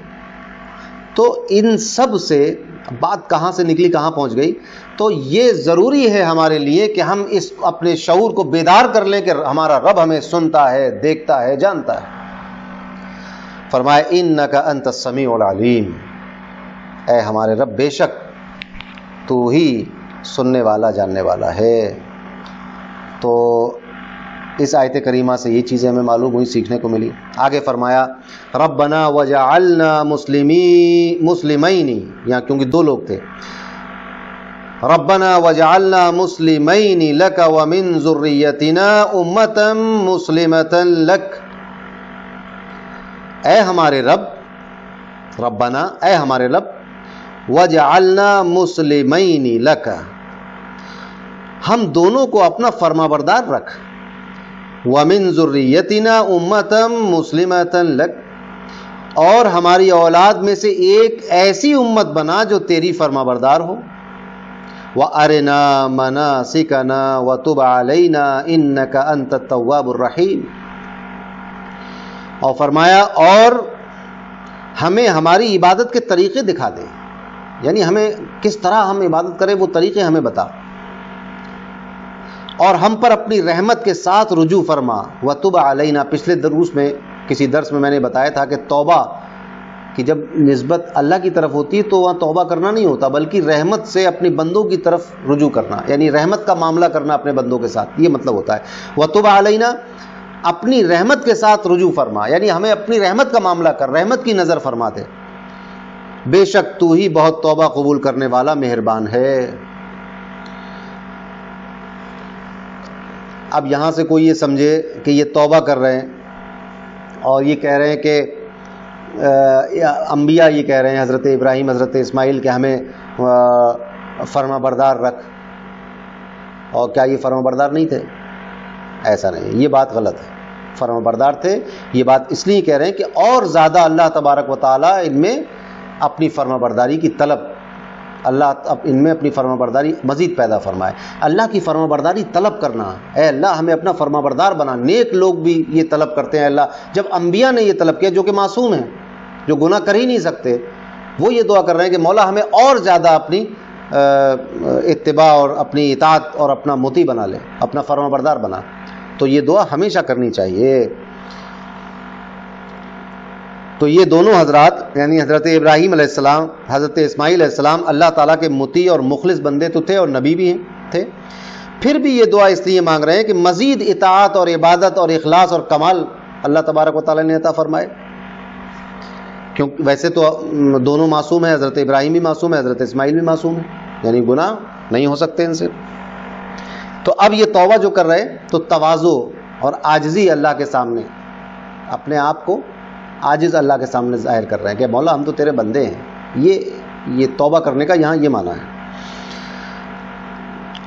تو ان سب سے بات کہاں سے نکلی کہاں پہنچ گئی؟ تو یہ ضروری ہے ہمارے لیے کہ ہم اس اپنے شعور کو بیدار کر لیں کہ ہمارا رب ہمیں سنتا ہے، دیکھتا ہے، جانتا ہے. فرمایا انک انت السمیع العلیم، اے ہمارے رب بے شک تو ہی سننے والا، جاننے والا ہے. تو اس آیت کریمہ سے یہ چیزیں ہمیں معلوم ہوئی، سیکھنے کو ملی. آگے فرمایا ربنا وجعلنا مسلمین، یہاں کیونکہ دو لوگ تھے، ربنا وجعلنا مسلمین لک ومن ذریتنا امتا مسلمتا لک. اے ہمارے رب، ربنا اے ہمارے رب، وجعلنا مسلمین لک، ہم دونوں کو اپنا فرما بردار رکھ، وَمِن ذُرِّيَّتِنَا أُمَّةً مُسْلِمَةً لَكَ، اور ہماری اولاد میں سے ایک ایسی امت بنا جو تیری فرما بردار ہو. وَأَرِنَا مَنَاسِكَنَا وَتُبْ عَلَيْنَا إِنَّكَ أَنْتَ التَّوَّابُ الرَّحِيمُ. اور فرمایا اور ہمیں ہماری عبادت کے طریقے دکھا دے، یعنی ہمیں کس طرح ہم عبادت کریں وہ طریقے ہمیں بتا. اور ہم پر اپنی رحمت کے ساتھ رجوع فرما، وتب علینا. پچھلے دروس میں کسی درس میں نے بتایا تھا کہ توبہ کی جب نسبت اللہ کی طرف ہوتی ہے تو وہاں توبہ کرنا نہیں ہوتا، بلکہ رحمت سے اپنی بندوں کی طرف رجوع کرنا، یعنی رحمت کا معاملہ کرنا اپنے بندوں کے ساتھ، یہ مطلب ہوتا ہے. وتب علینا، اپنی رحمت کے ساتھ رجوع فرما، یعنی ہمیں اپنی رحمت کا معاملہ کر، رحمت کی نظر فرما دے. بے شک تو ہی بہت توبہ قبول کرنے والا مہربان ہے. اب یہاں سے کوئی یہ سمجھے کہ یہ توبہ کر رہے ہیں اور یہ کہہ رہے ہیں کہ انبیاء یہ کہہ رہے ہیں، حضرت ابراہیم، حضرت اسماعیل، کہ ہمیں فرما بردار رکھ، اور کیا یہ فرما بردار نہیں تھے؟ ایسا نہیں، یہ بات غلط ہے. فرما بردار تھے. یہ بات اس لیے کہہ رہے ہیں کہ اور زیادہ اللہ تبارک و تعالیٰ ان میں اپنی فرما برداری کی طلب، اللہ ان میں اپنی فرما برداری مزید پیدا فرمائے. اللہ کی فرما برداری طلب کرنا، اے اللہ ہمیں اپنا فرما بردار بنا. نیک لوگ بھی یہ طلب کرتے ہیں اللہ. جب انبیاء نے یہ طلب کیا جو کہ معصوم ہیں، جو گناہ کر ہی نہیں سکتے، وہ یہ دعا کر رہے ہیں کہ مولا ہمیں اور زیادہ اپنی اتباع اور اپنی اطاعت اور اپنا مطیع بنا لے، اپنا فرما بردار بنا. تو یہ دعا ہمیشہ کرنی چاہیے. تو یہ دونوں حضرات یعنی حضرت ابراہیم علیہ السلام، حضرت اسماعیل علیہ السلام اللہ تعالیٰ کے مطیع اور مخلص بندے تو تھے اور نبی بھی تھے. پھر بھی یہ دعا اس لیے مانگ رہے ہیں کہ مزید اطاعت اور عبادت اور اخلاص اور کمال اللہ تبارک و تعالیٰ نے عطا فرمائے. کیونکہ ویسے تو دونوں معصوم ہیں، حضرت ابراہیم بھی معصوم ہے، حضرت اسماعیل بھی معصوم ہے، یعنی گناہ نہیں ہو سکتے ان سے. تو اب یہ توبہ جو کر رہے تو تواضع اور عاجزی اللہ کے سامنے، اپنے آپ کو عاجز اللہ کے سامنے ظاہر کر رہے ہیں کہ مولا ہم تو تیرے بندے ہیں. یہ توبہ کرنے کا یہاں یہ معنی ہے.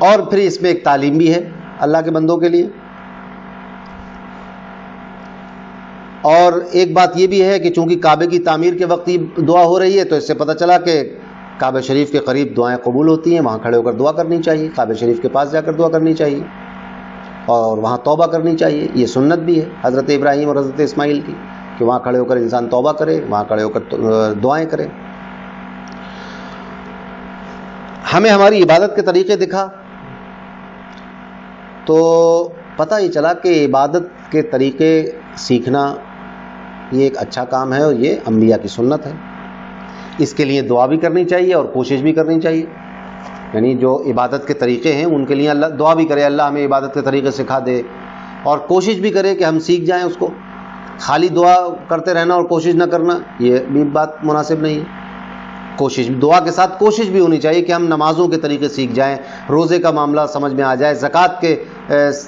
اور پھر اس میں ایک تعلیم بھی ہے اللہ کے بندوں کے لیے. اور ایک بات یہ بھی ہے کہ چونکہ کعبے کی تعمیر کے وقت یہ دعا ہو رہی ہے تو اس سے پتہ چلا کہ کعبہ شریف کے قریب دعائیں قبول ہوتی ہیں، وہاں کھڑے ہو کر دعا کرنی چاہیے، کعبہ شریف کے پاس جا کر دعا کرنی چاہیے اور وہاں توبہ کرنی چاہیے. یہ سنت بھی ہے حضرت ابراہیم اور حضرت اسماعیل کی کہ وہاں کھڑے ہو کر انسان توبہ کرے، وہاں کھڑے ہو کر دعائیں کرے. ہمیں ہماری عبادت کے طریقے دکھا تو پتہ ہی چلا کہ عبادت کے طریقے سیکھنا یہ ایک اچھا کام ہے اور یہ انبیاء کی سنت ہے. اس کے لیے دعا بھی کرنی چاہیے اور کوشش بھی کرنی چاہیے. یعنی جو عبادت کے طریقے ہیں ان کے لیے اللہ دعا بھی کرے، اللہ ہمیں عبادت کے طریقے سکھا دے، اور کوشش بھی کرے کہ ہم سیکھ جائیں اس کو. خالی دعا کرتے رہنا اور کوشش نہ کرنا یہ بھی بات مناسب نہیں ہے. کوشش، دعا کے ساتھ کوشش بھی ہونی چاہیے کہ ہم نمازوں کے طریقے سیکھ جائیں، روزے کا معاملہ سمجھ میں آ جائے، زکوٰۃ کے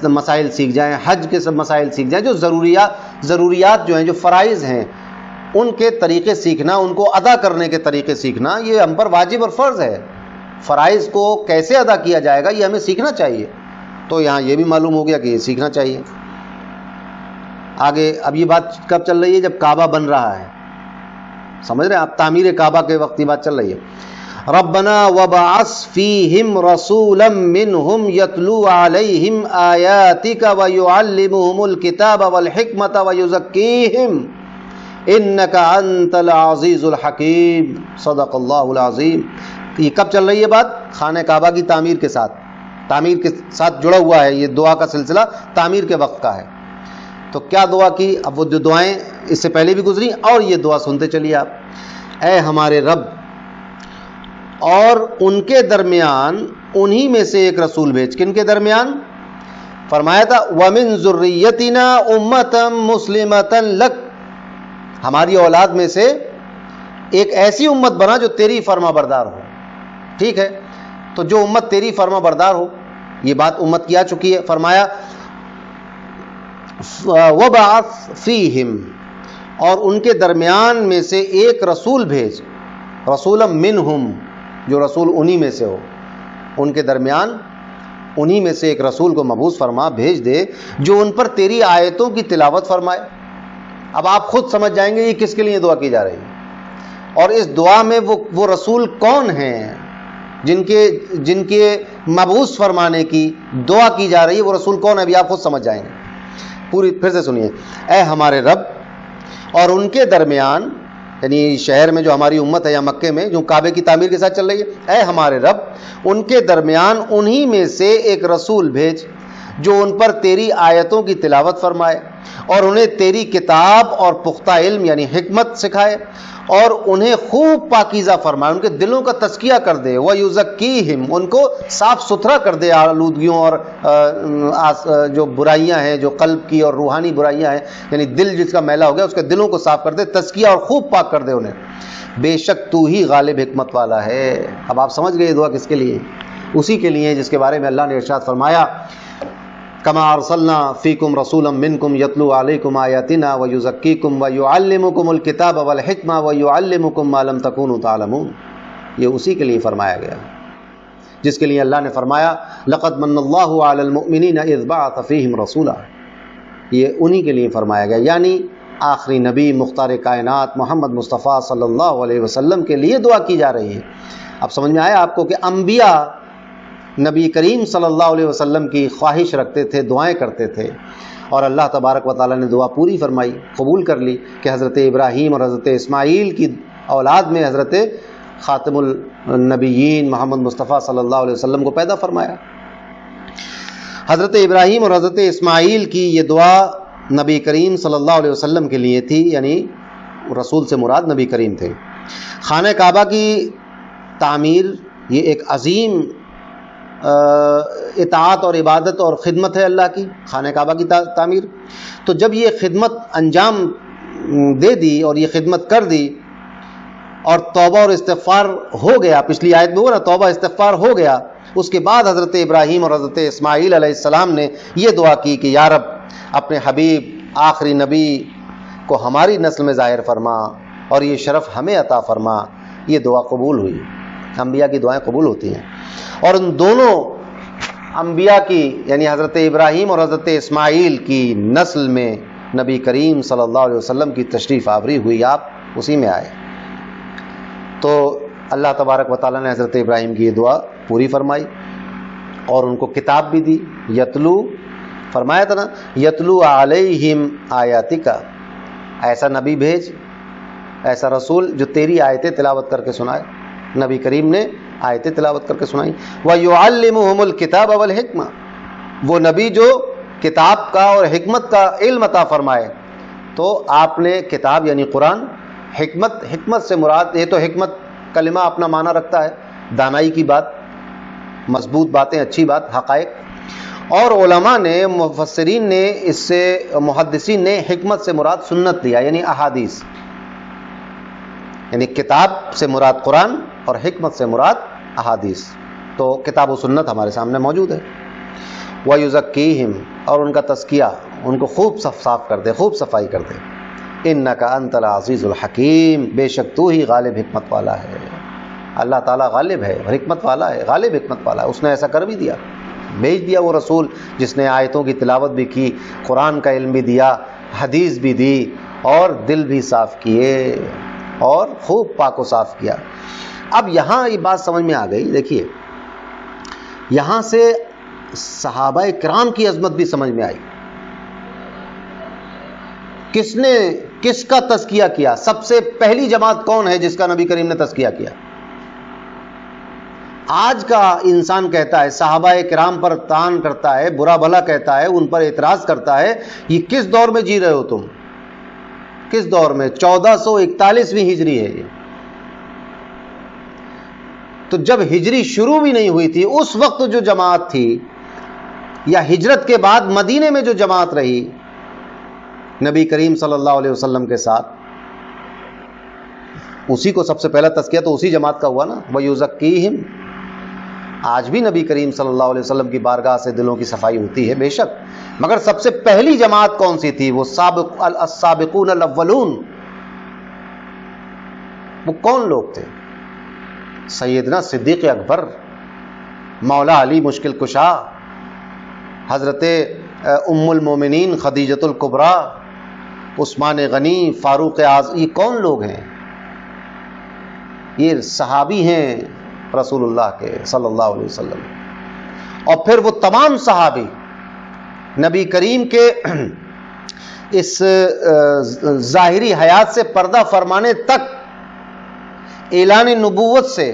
مسائل سیکھ جائیں، حج کے سب مسائل سیکھ جائیں. جو ضروریات جو ہیں، جو فرائض ہیں، ان کے طریقے سیکھنا، ان کو ادا کرنے کے طریقے سیکھنا یہ ہم پر واجب اور فرض ہے. فرائض کو کیسے ادا کیا جائے گا یہ ہمیں سیکھنا چاہیے. تو یہاں یہ بھی معلوم ہو گیا کہ یہ سیکھنا چاہیے. آگے اب یہ بات کب چل رہی ہے؟ جب کعبہ بن رہا ہے، سمجھ رہے ہیں آپ؟ تعمیر کعبہ کے وقت یہ بات چل رہی ہے. ربنا وبعث فیہم رسولا منہم یتلو علیہم آیاتک ویعلمہم الکتاب والحکمت ویزکیہم انک انت العزیز الحکیم. صدق اللہ العظیم. یہ کب چل رہی ہے بات؟ خانہ کعبہ کی تعمیر کے ساتھ، تعمیر کے ساتھ جڑا ہوا ہے یہ دعا کا سلسلہ، تعمیر کے وقت کا ہے. تو کیا دعا کی؟ اب وہ جو دعائیں اس سے پہلے بھی گزری اور یہ دعا سنتے چلیے آپ. اے ہمارے رب، اور ان کے درمیان انہی میں سے ایک رسول بھیج. کن کے درمیان؟ فرمایا تھا وَمِن ذُرِّيَّتِنَا أُمَّةً مُسْلِمَةً لَكَ، ہماری اولاد میں سے ایک ایسی امت بنا جو تیری فرما بردار ہو. ٹھیک ہے، تو جو امت تیری فرما بردار ہو، یہ بات امت کی آ چکی ہے. فرمایا وَبَعَثْ فِيهِمْ، اور ان کے درمیان میں سے ایک رسول بھیج. رسولا منہم، جو رسول انہی میں سے ہو، ان کے درمیان انہی میں سے ایک رسول کو مبعوث فرما، بھیج دے، جو ان پر تیری آیتوں کی تلاوت فرمائے. اب آپ خود سمجھ جائیں گے یہ کس کے لیے دعا کی جا رہی ہے، اور اس دعا میں وہ رسول کون ہیں جن کے مبعوث فرمانے کی دعا کی جا رہی ہے. وہ رسول کون ہے ابھی آپ خود سمجھ جائیں گے. پوری پھر سے سنیے. اے ہمارے رب، اور ان کے درمیان، یعنی شہر میں جو ہماری امت ہے یا مکے میں جو کعبے کی تعمیر کے ساتھ چل رہی ہے، اے ہمارے رب، ان کے درمیان انہی میں سے ایک رسول بھیج جو ان پر تیری آیتوں کی تلاوت فرمائے اور انہیں تیری کتاب اور پختہ علم یعنی حکمت سکھائے اور انہیں خوب پاکیزہ فرمائے، ان کے دلوں کا تزکیہ کر دے، وَيُزَكِّيهِمْ ان کو صاف ستھرا کر دے آلودگیوں اور جو برائیاں ہیں، جو قلب کی اور روحانی برائیاں ہیں، یعنی دل جس کا میلا ہو گیا اس کے دلوں کو صاف کر دے، تزکیہ اور خوب پاک کر دے انہیں، بے شک تو ہی غالب حکمت والا ہے۔ اب آپ سمجھ گئے یہ دعا کس کے لیے؟ اسی کے لیے جس کے بارے میں اللہ نے ارشاد فرمایا کما ارسلنا فیکم رسولا منکم یتلو علیکم آیاتنا ویزکیکم ویعلمکم الکتاب والحکمہ ویعلمکم ما لم تکونوا تعلمون، یہ اسی کے لیے فرمایا گیا جس کے لیے اللہ نے فرمایا لقد من اللہ علی المؤمنین اذ بعث فیہم رسولا، یہ انہی کے لیے فرمایا گیا، یعنی آخری نبی مختار کائنات محمد مصطفیٰ صلی اللہ علیہ وسلم کے لیے دعا کی جا رہی ہے۔ اب سمجھ میں آیا آپ کو کہ انبیاء نبی کریم صلی اللہ علیہ وسلم کی خواہش رکھتے تھے، دعائیں کرتے تھے، اور اللہ تبارک و تعالیٰ نے دعا پوری فرمائی، قبول کر لی کہ حضرت ابراہیم اور حضرت اسماعیل کی اولاد میں حضرت خاتم النبیین محمد مصطفیٰ صلی اللہ علیہ وسلم کو پیدا فرمایا۔ حضرت ابراہیم اور حضرت اسماعیل کی یہ دعا نبی کریم صلی اللہ علیہ وسلم کے لیے تھی، یعنی رسول سے مراد نبی کریم تھے۔ خانہ کعبہ کی تعمیر یہ ایک عظیم اطاعت اور عبادت اور خدمت ہے اللہ کی، خانہ کعبہ کی تعمیر۔ تو جب یہ خدمت انجام دے دی اور یہ خدمت کر دی اور توبہ اور استغفار ہو گیا، پچھلی آیت میں ہوا نا توبہ استغفار ہو گیا، اس کے بعد حضرت ابراہیم اور حضرت اسماعیل علیہ السلام نے یہ دعا کی کہ یا رب اپنے حبیب آخری نبی کو ہماری نسل میں ظاہر فرما اور یہ شرف ہمیں عطا فرما۔ یہ دعا قبول ہوئی، انبیاء کی دعائیں قبول ہوتی ہیں، اور ان دونوں انبیاء کی یعنی حضرت ابراہیم اور حضرت اسماعیل کی نسل میں نبی کریم صلی اللہ علیہ وسلم کی تشریف آوری ہوئی، آپ اسی میں آئے۔ تو اللہ تبارک و تعالیٰ نے حضرت ابراہیم کی یہ دعا پوری فرمائی اور ان کو کتاب بھی دی، یتلو فرمایا تھا نا، یتلو علیہم آیاتکا، ایسا نبی بھیج، ایسا رسول جو تیری آیتیں تلاوت کر کے سنائے۔ نبی کریم نے آیتیں تلاوت کر کے سنائیں۔ وَيُعَلِّمُهُمُ الْكِتَابَ وَالْحِکْمَةَ، وہ نبی جو کتاب کا اور حکمت کا علم عطا فرمائے۔ تو آپ نے کتاب یعنی قرآن، حکمت سے مراد یہ تو حکمت کلمہ اپنا معنی رکھتا ہے، دانائی کی بات، مضبوط باتیں، اچھی بات، حقائق، اور علماء نے مفسرین نے اس سے محدثین نے حکمت سے مراد سنت لیا یعنی احادیث، یعنی کتاب سے مراد قرآن اور حکمت سے مراد احادیث۔ تو کتاب و سنت ہمارے سامنے موجود ہے۔ وَيُزَكِّيهِمْ، اور ان کا تزکیہ، ان کو خوب صاف کر دے، خوب صفائی کر دے۔ إِنَّكَ أَنْتَ الْعَزِيزُ الْحَكِيمُ، بے شک تو ہی غالب حکمت والا ہے۔ اللہ تعالیٰ غالب ہے، حکمت والا ہے، غالب حکمت والا ہے۔ اس نے ایسا کر بھی دیا، بھیج دیا وہ رسول جس نے آیتوں کی تلاوت بھی کی، قرآن کا علم بھی دیا، حدیث بھی دی، اور دل بھی صاف کیے اور خوب پاک و صاف کیا۔ اب یہاں یہ بات سمجھ میں آ گئی، دیکھیے یہاں سے صحابہ کرام کی عظمت بھی سمجھ میں آئی۔ کس نے کس کا تزکیہ کیا؟ سب سے پہلی جماعت کون ہے جس کا نبی کریم نے تزکیہ کیا؟ آج کا انسان کہتا ہے، صحابہ کرام پر طعن کرتا ہے، برا بھلا کہتا ہے، ان پر اعتراض کرتا ہے، یہ کس دور میں جی رہے ہو تم؟ کس دور میں؟ 1441ویں ہجری ہے یہ۔ تو جب ہجری شروع بھی نہیں ہوئی تھی، اس وقت جو جماعت تھی، یا ہجرت کے بعد مدینے میں جو جماعت رہی نبی کریم صلی اللہ علیہ وسلم کے ساتھ، اسی کو سب سے پہلا تزکیہ تو اسی جماعت کا ہوا نا۔ وَيُزَكِّيهِمْ، آج بھی نبی کریم صلی اللہ علیہ وسلم کی بارگاہ سے دلوں کی صفائی ہوتی ہے بے شک، مگر سب سے پہلی جماعت کون سی تھی؟ وہ السابقون الاولون۔ وہ کون لوگ تھے؟ سیدنا صدیق اکبر، مولا علی مشکل کشا، حضرت ام المومنین خدیجۃ الکبریٰ، عثمان غنی، فاروق اعظم، یہ کون لوگ ہیں؟ یہ صحابی ہیں رسول اللہ کے صلی اللہ علیہ وسلم۔ اور پھر وہ تمام صحابی نبی کریم کے اس ظاہری حیات سے پردہ فرمانے تک، اعلان نبوت سے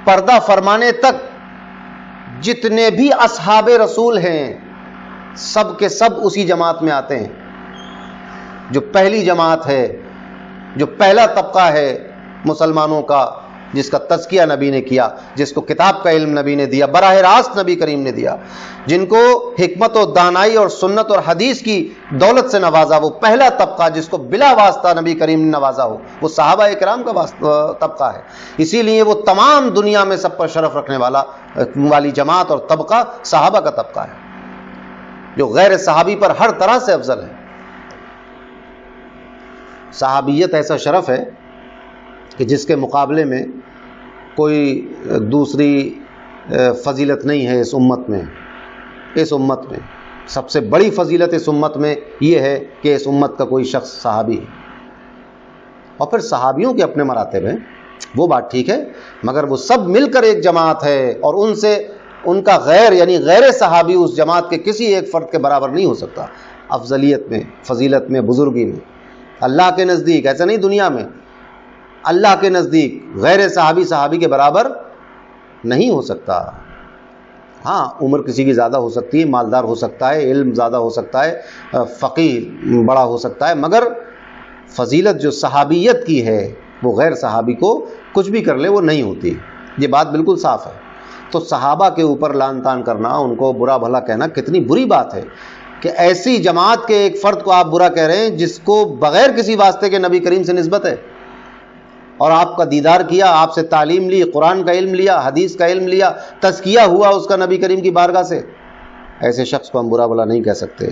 پردہ فرمانے تک جتنے بھی اصحاب رسول ہیں سب کے سب اسی جماعت میں آتے ہیں، جو پہلی جماعت ہے، جو پہلا طبقہ ہے مسلمانوں کا، جس کا تزکیہ نبی نے کیا، جس کو کتاب کا علم نبی نے دیا، براہ راست نبی کریم نے دیا، جن کو حکمت و دانائی اور سنت اور حدیث کی دولت سے نوازا، وہ پہلا طبقہ جس کو بلا واسطہ نبی کریم نے نوازا ہو، وہ صحابہ اکرام کا طبقہ ہے۔ اسی لیے وہ تمام دنیا میں سب پر شرف رکھنے والی جماعت اور طبقہ صحابہ کا طبقہ ہے، جو غیر صحابی پر ہر طرح سے افضل ہے۔ صحابیت ایسا شرف ہے کہ جس کے مقابلے میں کوئی دوسری فضیلت نہیں ہے اس امت میں۔ اس امت میں سب سے بڑی فضیلت اس امت میں یہ ہے کہ اس امت کا کوئی شخص صحابی ہے۔ اور پھر صحابیوں کے اپنے مراتب ہیں، وہ بات ٹھیک ہے، مگر وہ سب مل کر ایک جماعت ہے، اور ان سے ان کا غیر یعنی غیر صحابی اس جماعت کے کسی ایک فرد کے برابر نہیں ہو سکتا، افضلیت میں، فضیلت میں، بزرگی میں۔ اللہ کے نزدیک ایسا نہیں، دنیا میں اللہ کے نزدیک غیر صحابی صحابی کے برابر نہیں ہو سکتا۔ ہاں، عمر کسی کی زیادہ ہو سکتی ہے، مالدار ہو سکتا ہے، علم زیادہ ہو سکتا ہے، فقیہ بڑا ہو سکتا ہے، مگر فضیلت جو صحابیت کی ہے وہ غیر صحابی کو کچھ بھی کر لے وہ نہیں ہوتی، یہ بات بالکل صاف ہے۔ تو صحابہ کے اوپر لعن طعن کرنا، ان کو برا بھلا کہنا کتنی بری بات ہے کہ ایسی جماعت کے ایک فرد کو آپ برا کہہ رہے ہیں جس کو بغیر کسی واسطے کے نبی کریم سے نسبت ہے، اور آپ کا دیدار کیا، آپ سے تعلیم لی، قرآن کا علم لیا، حدیث کا علم لیا، تزکیہ ہوا اس کا نبی کریم کی بارگاہ سے۔ ایسے شخص کو ہم برا بھلا نہیں کہہ سکتے،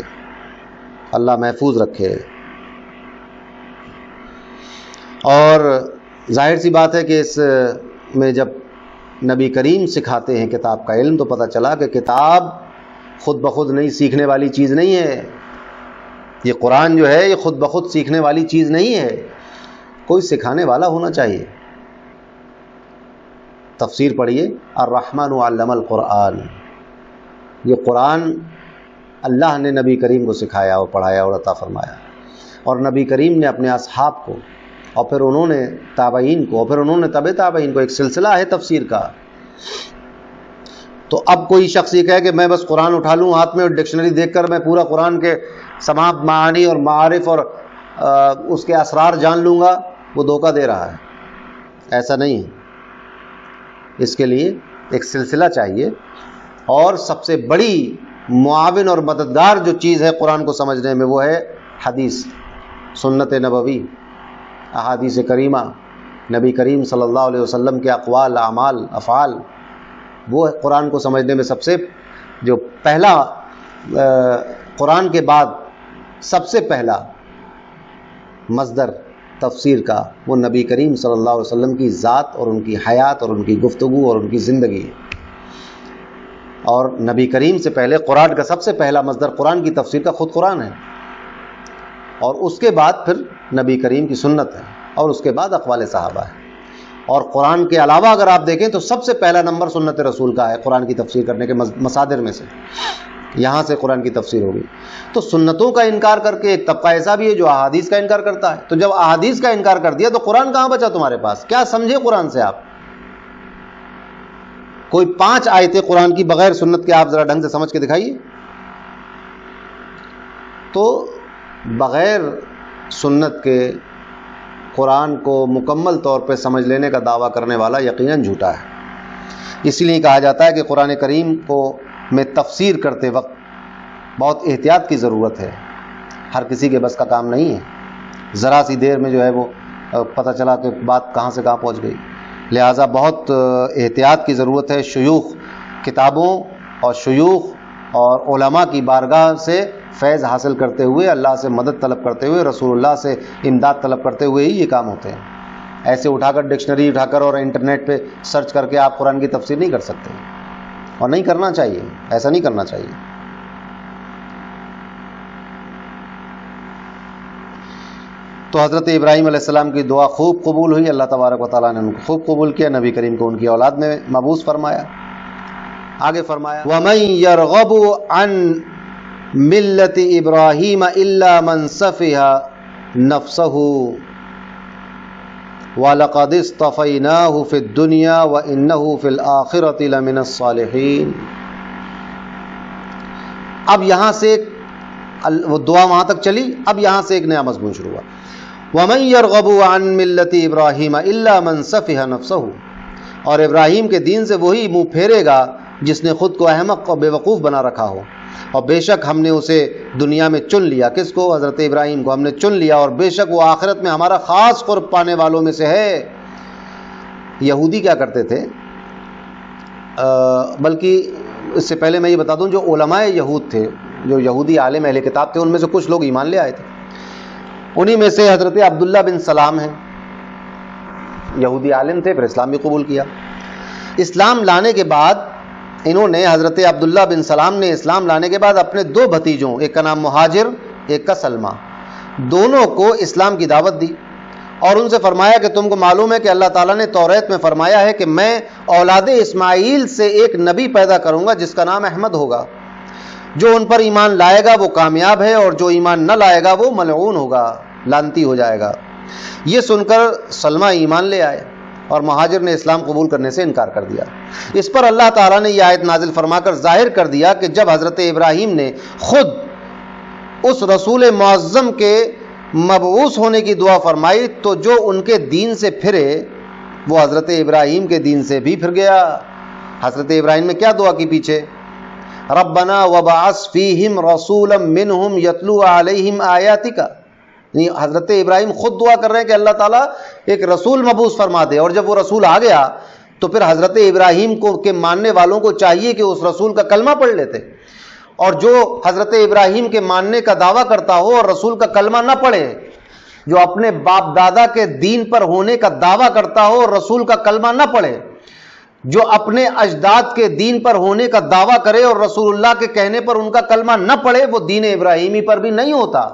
اللہ محفوظ رکھے۔ اور ظاہر سی بات ہے کہ اس میں جب نبی کریم سکھاتے ہیں کتاب کا علم، تو پتہ چلا کہ کتاب خود بخود نہیں سیکھنے والی چیز نہیں ہے، یہ قرآن جو ہے یہ خود بخود سیکھنے والی چیز نہیں ہے، کوئی سکھانے والا ہونا چاہیے۔ تفسیر پڑھیے، الرحمن علم القرآن، یہ قرآن اللہ نے نبی کریم کو سکھایا اور پڑھایا اور عطا فرمایا، اور نبی کریم نے اپنے اصحاب کو، اور پھر انہوں نے تابعین کو، اور پھر انہوں نے تبع تابعین کو، ایک سلسلہ ہے تفسیر کا۔ تو اب کوئی شخص یہ کہے کہ میں بس قرآن اٹھا لوں ہاتھ میں اور ڈکشنری دیکھ کر میں پورا قرآن کے تمام معانی اور معارف اور اس کے اسرار جان لوں گا، وہ دھوکہ دے رہا ہے۔ ایسا نہیں ہے، اس کے لیے ایک سلسلہ چاہیے، اور سب سے بڑی معاون اور مددگار جو چیز ہے قرآن کو سمجھنے میں وہ ہے حدیث، سنت نبوی، احادیث کریمہ، نبی کریم صلی اللہ علیہ وسلم کے اقوال، اعمال، افعال، وہ قرآن کو سمجھنے میں سب سے جو پہلا قرآن کے بعد سب سے پہلا مصدر تفسیر کا وہ نبی کریم صلی اللہ علیہ وسلم کی ذات اور ان کی حیات اور ان کی گفتگو اور ان کی زندگی ہے۔ اور نبی کریم سے پہلے قرآن کا سب سے پہلا مصدر قرآن کی تفسیر کا خود قرآن ہے، اور اس کے بعد پھر نبی کریم کی سنت ہے، اور اس کے بعد اقوال صحابہ ہے۔ اور قرآن کے علاوہ اگر آپ دیکھیں تو سب سے پہلا نمبر سنت رسول کا ہے قرآن کی تفسیر کرنے کے مصادر میں سے، یہاں سے قرآن کی تفسیر ہوگی۔ تو سنتوں کا انکار کر کے ایک طبقہ ایسا بھی ہے جو احادیث کا انکار کرتا ہے، تو جب احادیث کا انکار کر دیا تو قرآن کہاں بچا تمہارے پاس؟ کیا سمجھے قرآن سے آپ؟ کوئی 5 آیتیں قرآن کی بغیر سنت کے آپ ذرا ڈھنگ سے سمجھ کے دکھائیے۔ تو بغیر سنت کے قرآن کو مکمل طور پہ سمجھ لینے کا دعویٰ کرنے والا یقیناً جھوٹا ہے۔ اسی لیے کہا جاتا ہے کہ قرآن کریم کو میں تفسیر کرتے وقت بہت احتیاط کی ضرورت ہے، ہر کسی کے بس کا کام نہیں ہے، ذرا سی دیر میں جو ہے وہ پتہ چلا کہ بات کہاں سے کہاں پہنچ گئی، لہٰذا بہت احتیاط کی ضرورت ہے۔ شیوخ کتابوں اور شیوخ اور علماء کی بارگاہ سے فیض حاصل کرتے ہوئے، اللہ سے مدد طلب کرتے ہوئے، رسول اللہ سے امداد طلب کرتے ہوئے ہی یہ کام ہوتے ہیں۔ ایسے اٹھا کر ڈکشنری اٹھا کر اور انٹرنیٹ پہ سرچ کر کے آپ قرآن کی تفسیر نہیں کر سکتے، اور نہیں کرنا چاہیے، ایسا نہیں کرنا چاہیے۔ تو حضرت ابراہیم علیہ السلام کی دعا خوب قبول ہوئی، اللہ تبارک و تعالیٰ نے ان کو خوب قبول کیا، نبی کریم کو ان کی اولاد میں مبعوث فرمایا۔ آگے فرمایا وَمَن يَرْغَبُ عَن مِلَّةِ إِبْرَاهِيمَ إِلَّا مَن سَفِهَ نَفْسَهُ وَلَقَدِ اصْطَفَيْنَاهُ فِي الدُّنْيَا وَإِنَّهُ فِي الْآخِرَةِ لَمِنَ الصَّالِحِينَ۔ اب یہاں سے وہ دعا وہاں تک چلی، اب یہاں سے ایک نیا مضمون شروع ہوا، وَمَن يَرْغَبُ عَن مِّلَّةِ إِبْرَاهِيمَ إِلَّا مَن سَفِهَ نَفْسَهُ، اور ابراہیم کے دین سے وہی منہ پھیرے گا جس نے خود کو احمق اور بے وقوف بنا رکھا ہو، اور بے شک ہم نے اسے دنیا میں چن لیا، کس کو؟ حضرت ابراہیم کو ہم نے چن لیا، اور بے شک وہ آخرت میں ہمارا خاص قرب پانے والوں میں سے ہے۔ یہودی کیا کرتے تھے، بلکہ اس سے پہلے میں یہ بتا دوں، جو علماء یہود تھے، جو یہودی عالم اہل کتاب تھے، ان میں سے کچھ لوگ ایمان لے آئے تھے، انہی میں سے حضرت عبداللہ بن سلام ہیں، یہودی عالم تھے، پھر اسلام بھی قبول کیا۔ اسلام لانے کے بعد انہوں نے، حضرت عبداللہ بن سلام نے اسلام لانے کے بعد اپنے دو بھتیجوں، ایک کا نام مہاجر، ایک کا سلمہ، دونوں کو اسلام کی دعوت دی، اور ان سے فرمایا کہ تم کو معلوم ہے کہ اللہ تعالیٰ نے توریت میں فرمایا ہے کہ میں اولاد اسماعیل سے ایک نبی پیدا کروں گا جس کا نام احمد ہوگا، جو ان پر ایمان لائے گا وہ کامیاب ہے، اور جو ایمان نہ لائے گا وہ ملعون ہوگا، لعنتی ہو جائے گا۔ یہ سن کر سلمہ ایمان لے آئے، اور مہاجر نے اسلام قبول کرنے سے انکار کر دیا۔ اس پر اللہ تعالیٰ نے یہ آیت نازل فرما کر ظاہر کر دیا کہ جب حضرت ابراہیم نے خود اس رسول معظم کے مبعوث ہونے کی دعا فرمائی تو جو ان کے دین سے پھرے وہ حضرت ابراہیم کے دین سے بھی پھر گیا۔ حضرت ابراہیم نے کیا دعا کی پیچھے؟ ربنا وبعث فیہم رسولا منہم یتلو علیہم آیاتک، حضرت ابراہیم خود دعا کر رہے ہیں کہ اللہ تعالیٰ ایک رسول مبعوث فرما دے، اور جب وہ رسول آ گیا تو پھر حضرت ابراہیم کو کے ماننے والوں کو چاہیے کہ اس رسول کا کلمہ پڑھ لیتے، اور جو حضرت ابراہیم کے ماننے کا دعویٰ کرتا ہو اور رسول کا کلمہ نہ پڑھے، جو اپنے باپ دادا کے دین پر ہونے کا دعویٰ کرتا ہو اور رسول کا کلمہ نہ پڑھے، جو اپنے اجداد کے دین پر ہونے کا دعویٰ کرے اور رسول اللہ کے کہنے پر ان کا کلمہ نہ پڑھے، وہ دین ابراہیمی پر بھی نہیں ہوتا۔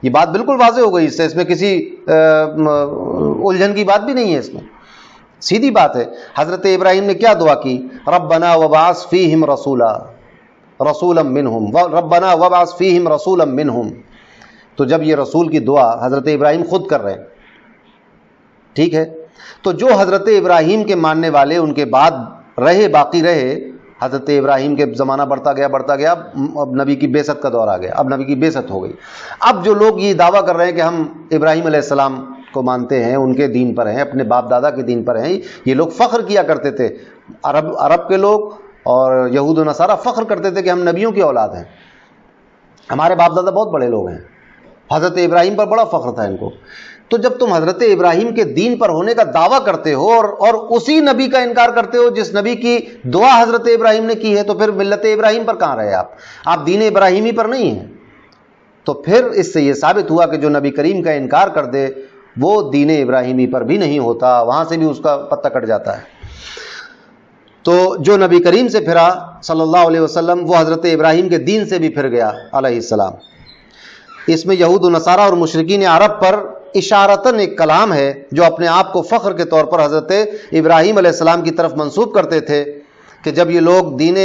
یہ بات بالکل واضح ہو گئی، اس میں کسی الجھن کی بات بھی نہیں ہے، اس میں سیدھی بات ہے۔ حضرت ابراہیم نے کیا دعا کی؟ ربنا وبعث فیہم رسولا منہم، ربنا وبعث فیہم رسولا منہم۔ تو جب یہ رسول کی دعا حضرت ابراہیم خود کر رہے ہیں، ٹھیک ہے، تو جو حضرت ابراہیم کے ماننے والے ان کے بعد رہے، باقی رہے، حضرت ابراہیم کے زمانہ بڑھتا گیا، اب نبی کی بعثت کا دور آ گیا، اب نبی کی بعثت ہو گئی۔ اب جو لوگ یہ دعویٰ کر رہے ہیں کہ ہم ابراہیم علیہ السلام کو مانتے ہیں، ان کے دین پر ہیں، اپنے باپ دادا کے دین پر ہیں، یہ لوگ فخر کیا کرتے تھے، عرب کے لوگ اور یہود و نصارہ فخر کرتے تھے کہ ہم نبیوں کی اولاد ہیں، ہمارے باپ دادا بہت بڑے لوگ ہیں، حضرت ابراہیم پر بڑا فخر تھا ان کو۔ تو جب تم حضرت ابراہیم کے دین پر ہونے کا دعویٰ کرتے ہو اور اسی نبی کا انکار کرتے ہو جس نبی کی دعا حضرت ابراہیم نے کی ہے، تو پھر ملت ابراہیم پر کہاں رہے آپ دین ابراہیمی پر نہیں ہیں۔ تو پھر اس سے یہ ثابت ہوا کہ جو نبی کریم کا انکار کر دے وہ دین ابراہیمی پر بھی نہیں ہوتا، وہاں سے بھی اس کا پتہ کٹ جاتا ہے۔ تو جو نبی کریم سے پھرا صلی اللہ علیہ وسلم، وہ حضرت ابراہیم کے دین سے بھی پھر گیا علیہ السلام۔ اس میں یہود و نصارہ اور مشرکین عرب پر اشارتاً ایک کلام ہے جو اپنے آپ کو فخر کے طور پر حضرت ابراہیم علیہ السلام کی طرف منسوب کرتے تھے کہ جب یہ لوگ دین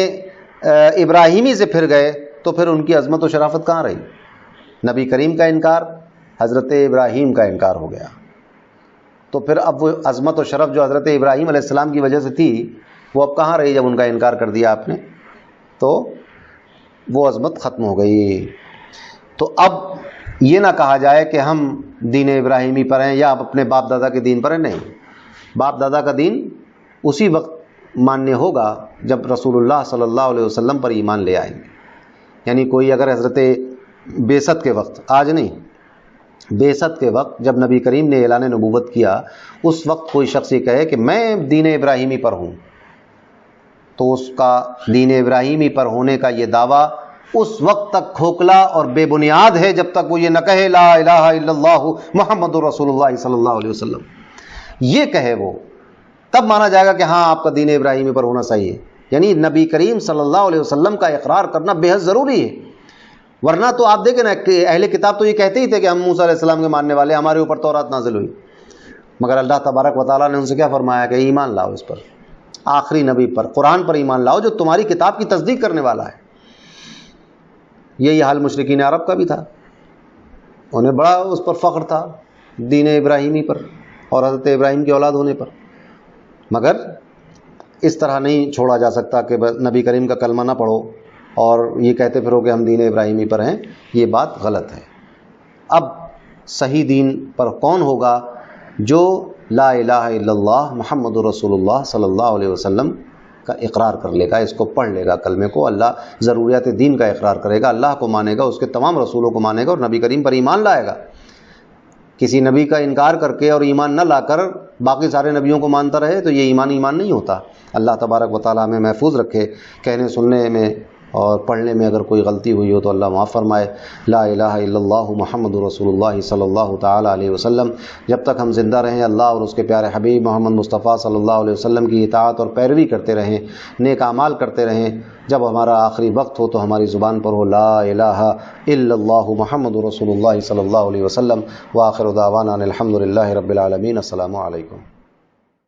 ابراہیمی سے پھر گئے تو پھر ان کی عظمت و شرافت کہاں رہی؟ نبی کریم کا انکار، حضرت ابراہیم کا انکار ہو گیا، تو پھر اب وہ عظمت و شرف جو حضرت ابراہیم علیہ السلام کی وجہ سے تھی وہ اب کہاں رہی؟ جب ان کا انکار کر دیا آپ نے تو وہ عظمت ختم ہو گئی۔ تو اب یہ نہ کہا جائے کہ ہم دین ابراہیمی پر ہیں یا اپنے باپ دادا کے دین پر ہیں، نہیں، باپ دادا کا دین اسی وقت ماننے ہوگا جب رسول اللہ صلی اللہ علیہ وسلم پر ایمان لے آئیں گے۔ یعنی کوئی اگر حضرت بعثت کے وقت، آج نہیں، بعثت کے وقت جب نبی کریم نے اعلان نبوت کیا، اس وقت کوئی شخص یہ کہے کہ میں دین ابراہیمی پر ہوں، تو اس کا دین ابراہیمی پر ہونے کا یہ دعویٰ اس وقت تک کھوکھلا اور بے بنیاد ہے جب تک وہ یہ نہ کہے لا الہ الا اللہ محمد رسول اللہ صلی اللہ علیہ وسلم۔ یہ کہے وہ، تب مانا جائے گا کہ ہاں آپ کا دین ابراہیمی پر ہونا صحیح ہے۔ یعنی نبی کریم صلی اللہ علیہ وسلم کا اقرار کرنا بے حد ضروری ہے، ورنہ تو آپ دیکھیں نا، اہل کتاب تو یہ کہتے ہی تھے کہ ہم موسیٰ علیہ السلام کے ماننے والے، ہمارے اوپر تورات نازل ہوئی، مگر اللہ تبارک و تعالیٰ نے ان سے کیا فرمایا کہ ایمان لاؤ اس پر، آخری نبی پر، قرآن پر ایمان لاؤ جو تمہاری کتاب کی تصدیق کرنے والا ہے۔ یہی حال مشرکین عرب کا بھی تھا، انہیں بڑا اس پر فخر تھا دین ابراہیمی پر اور حضرت ابراہیم کی اولاد ہونے پر، مگر اس طرح نہیں چھوڑا جا سکتا کہ نبی کریم کا کلمہ نہ پڑھو اور یہ کہتے پھرو کہ ہم دین ابراہیمی پر ہیں، یہ بات غلط ہے۔ اب صحیح دین پر کون ہوگا؟ جو لا الہ الا اللہ محمد رسول اللہ صلی اللہ علیہ وسلم کا اقرار کر لے گا، اس کو پڑھ لے گا کلمے کو، اللہ ضروریات دین کا اقرار کرے گا، اللہ کو مانے گا، اس کے تمام رسولوں کو مانے گا اور نبی کریم پر ایمان لائے گا۔ کسی نبی کا انکار کر کے اور ایمان نہ لا کر باقی سارے نبیوں کو مانتا رہے تو یہ ایمان نہیں ہوتا۔ اللہ تبارک و تعالیٰ ہمیں محفوظ رکھے، کہنے سننے میں اور پڑھنے میں اگر کوئی غلطی ہوئی ہو تو اللہ معاف فرمائے۔ لا الہ الا اللہ محمد رسول اللہ صلی اللہ تعالیٰ علیہ وسلم۔ جب تک ہم زندہ رہیں اللہ اور اس کے پیارے حبیب محمد مصطفیٰ صلی اللہ علیہ وسلم کی اطاعت اور پیروی کرتے رہیں، نیک اعمال کرتے رہیں۔ جب ہمارا آخری وقت ہو تو ہماری زبان پر ہو لا الہ الا اللہ محمد رسول اللہ صلی اللہ علیہ وسلم۔ وآخر دعوانا الحمد للہ رب العالمین۔ السلام علیکم۔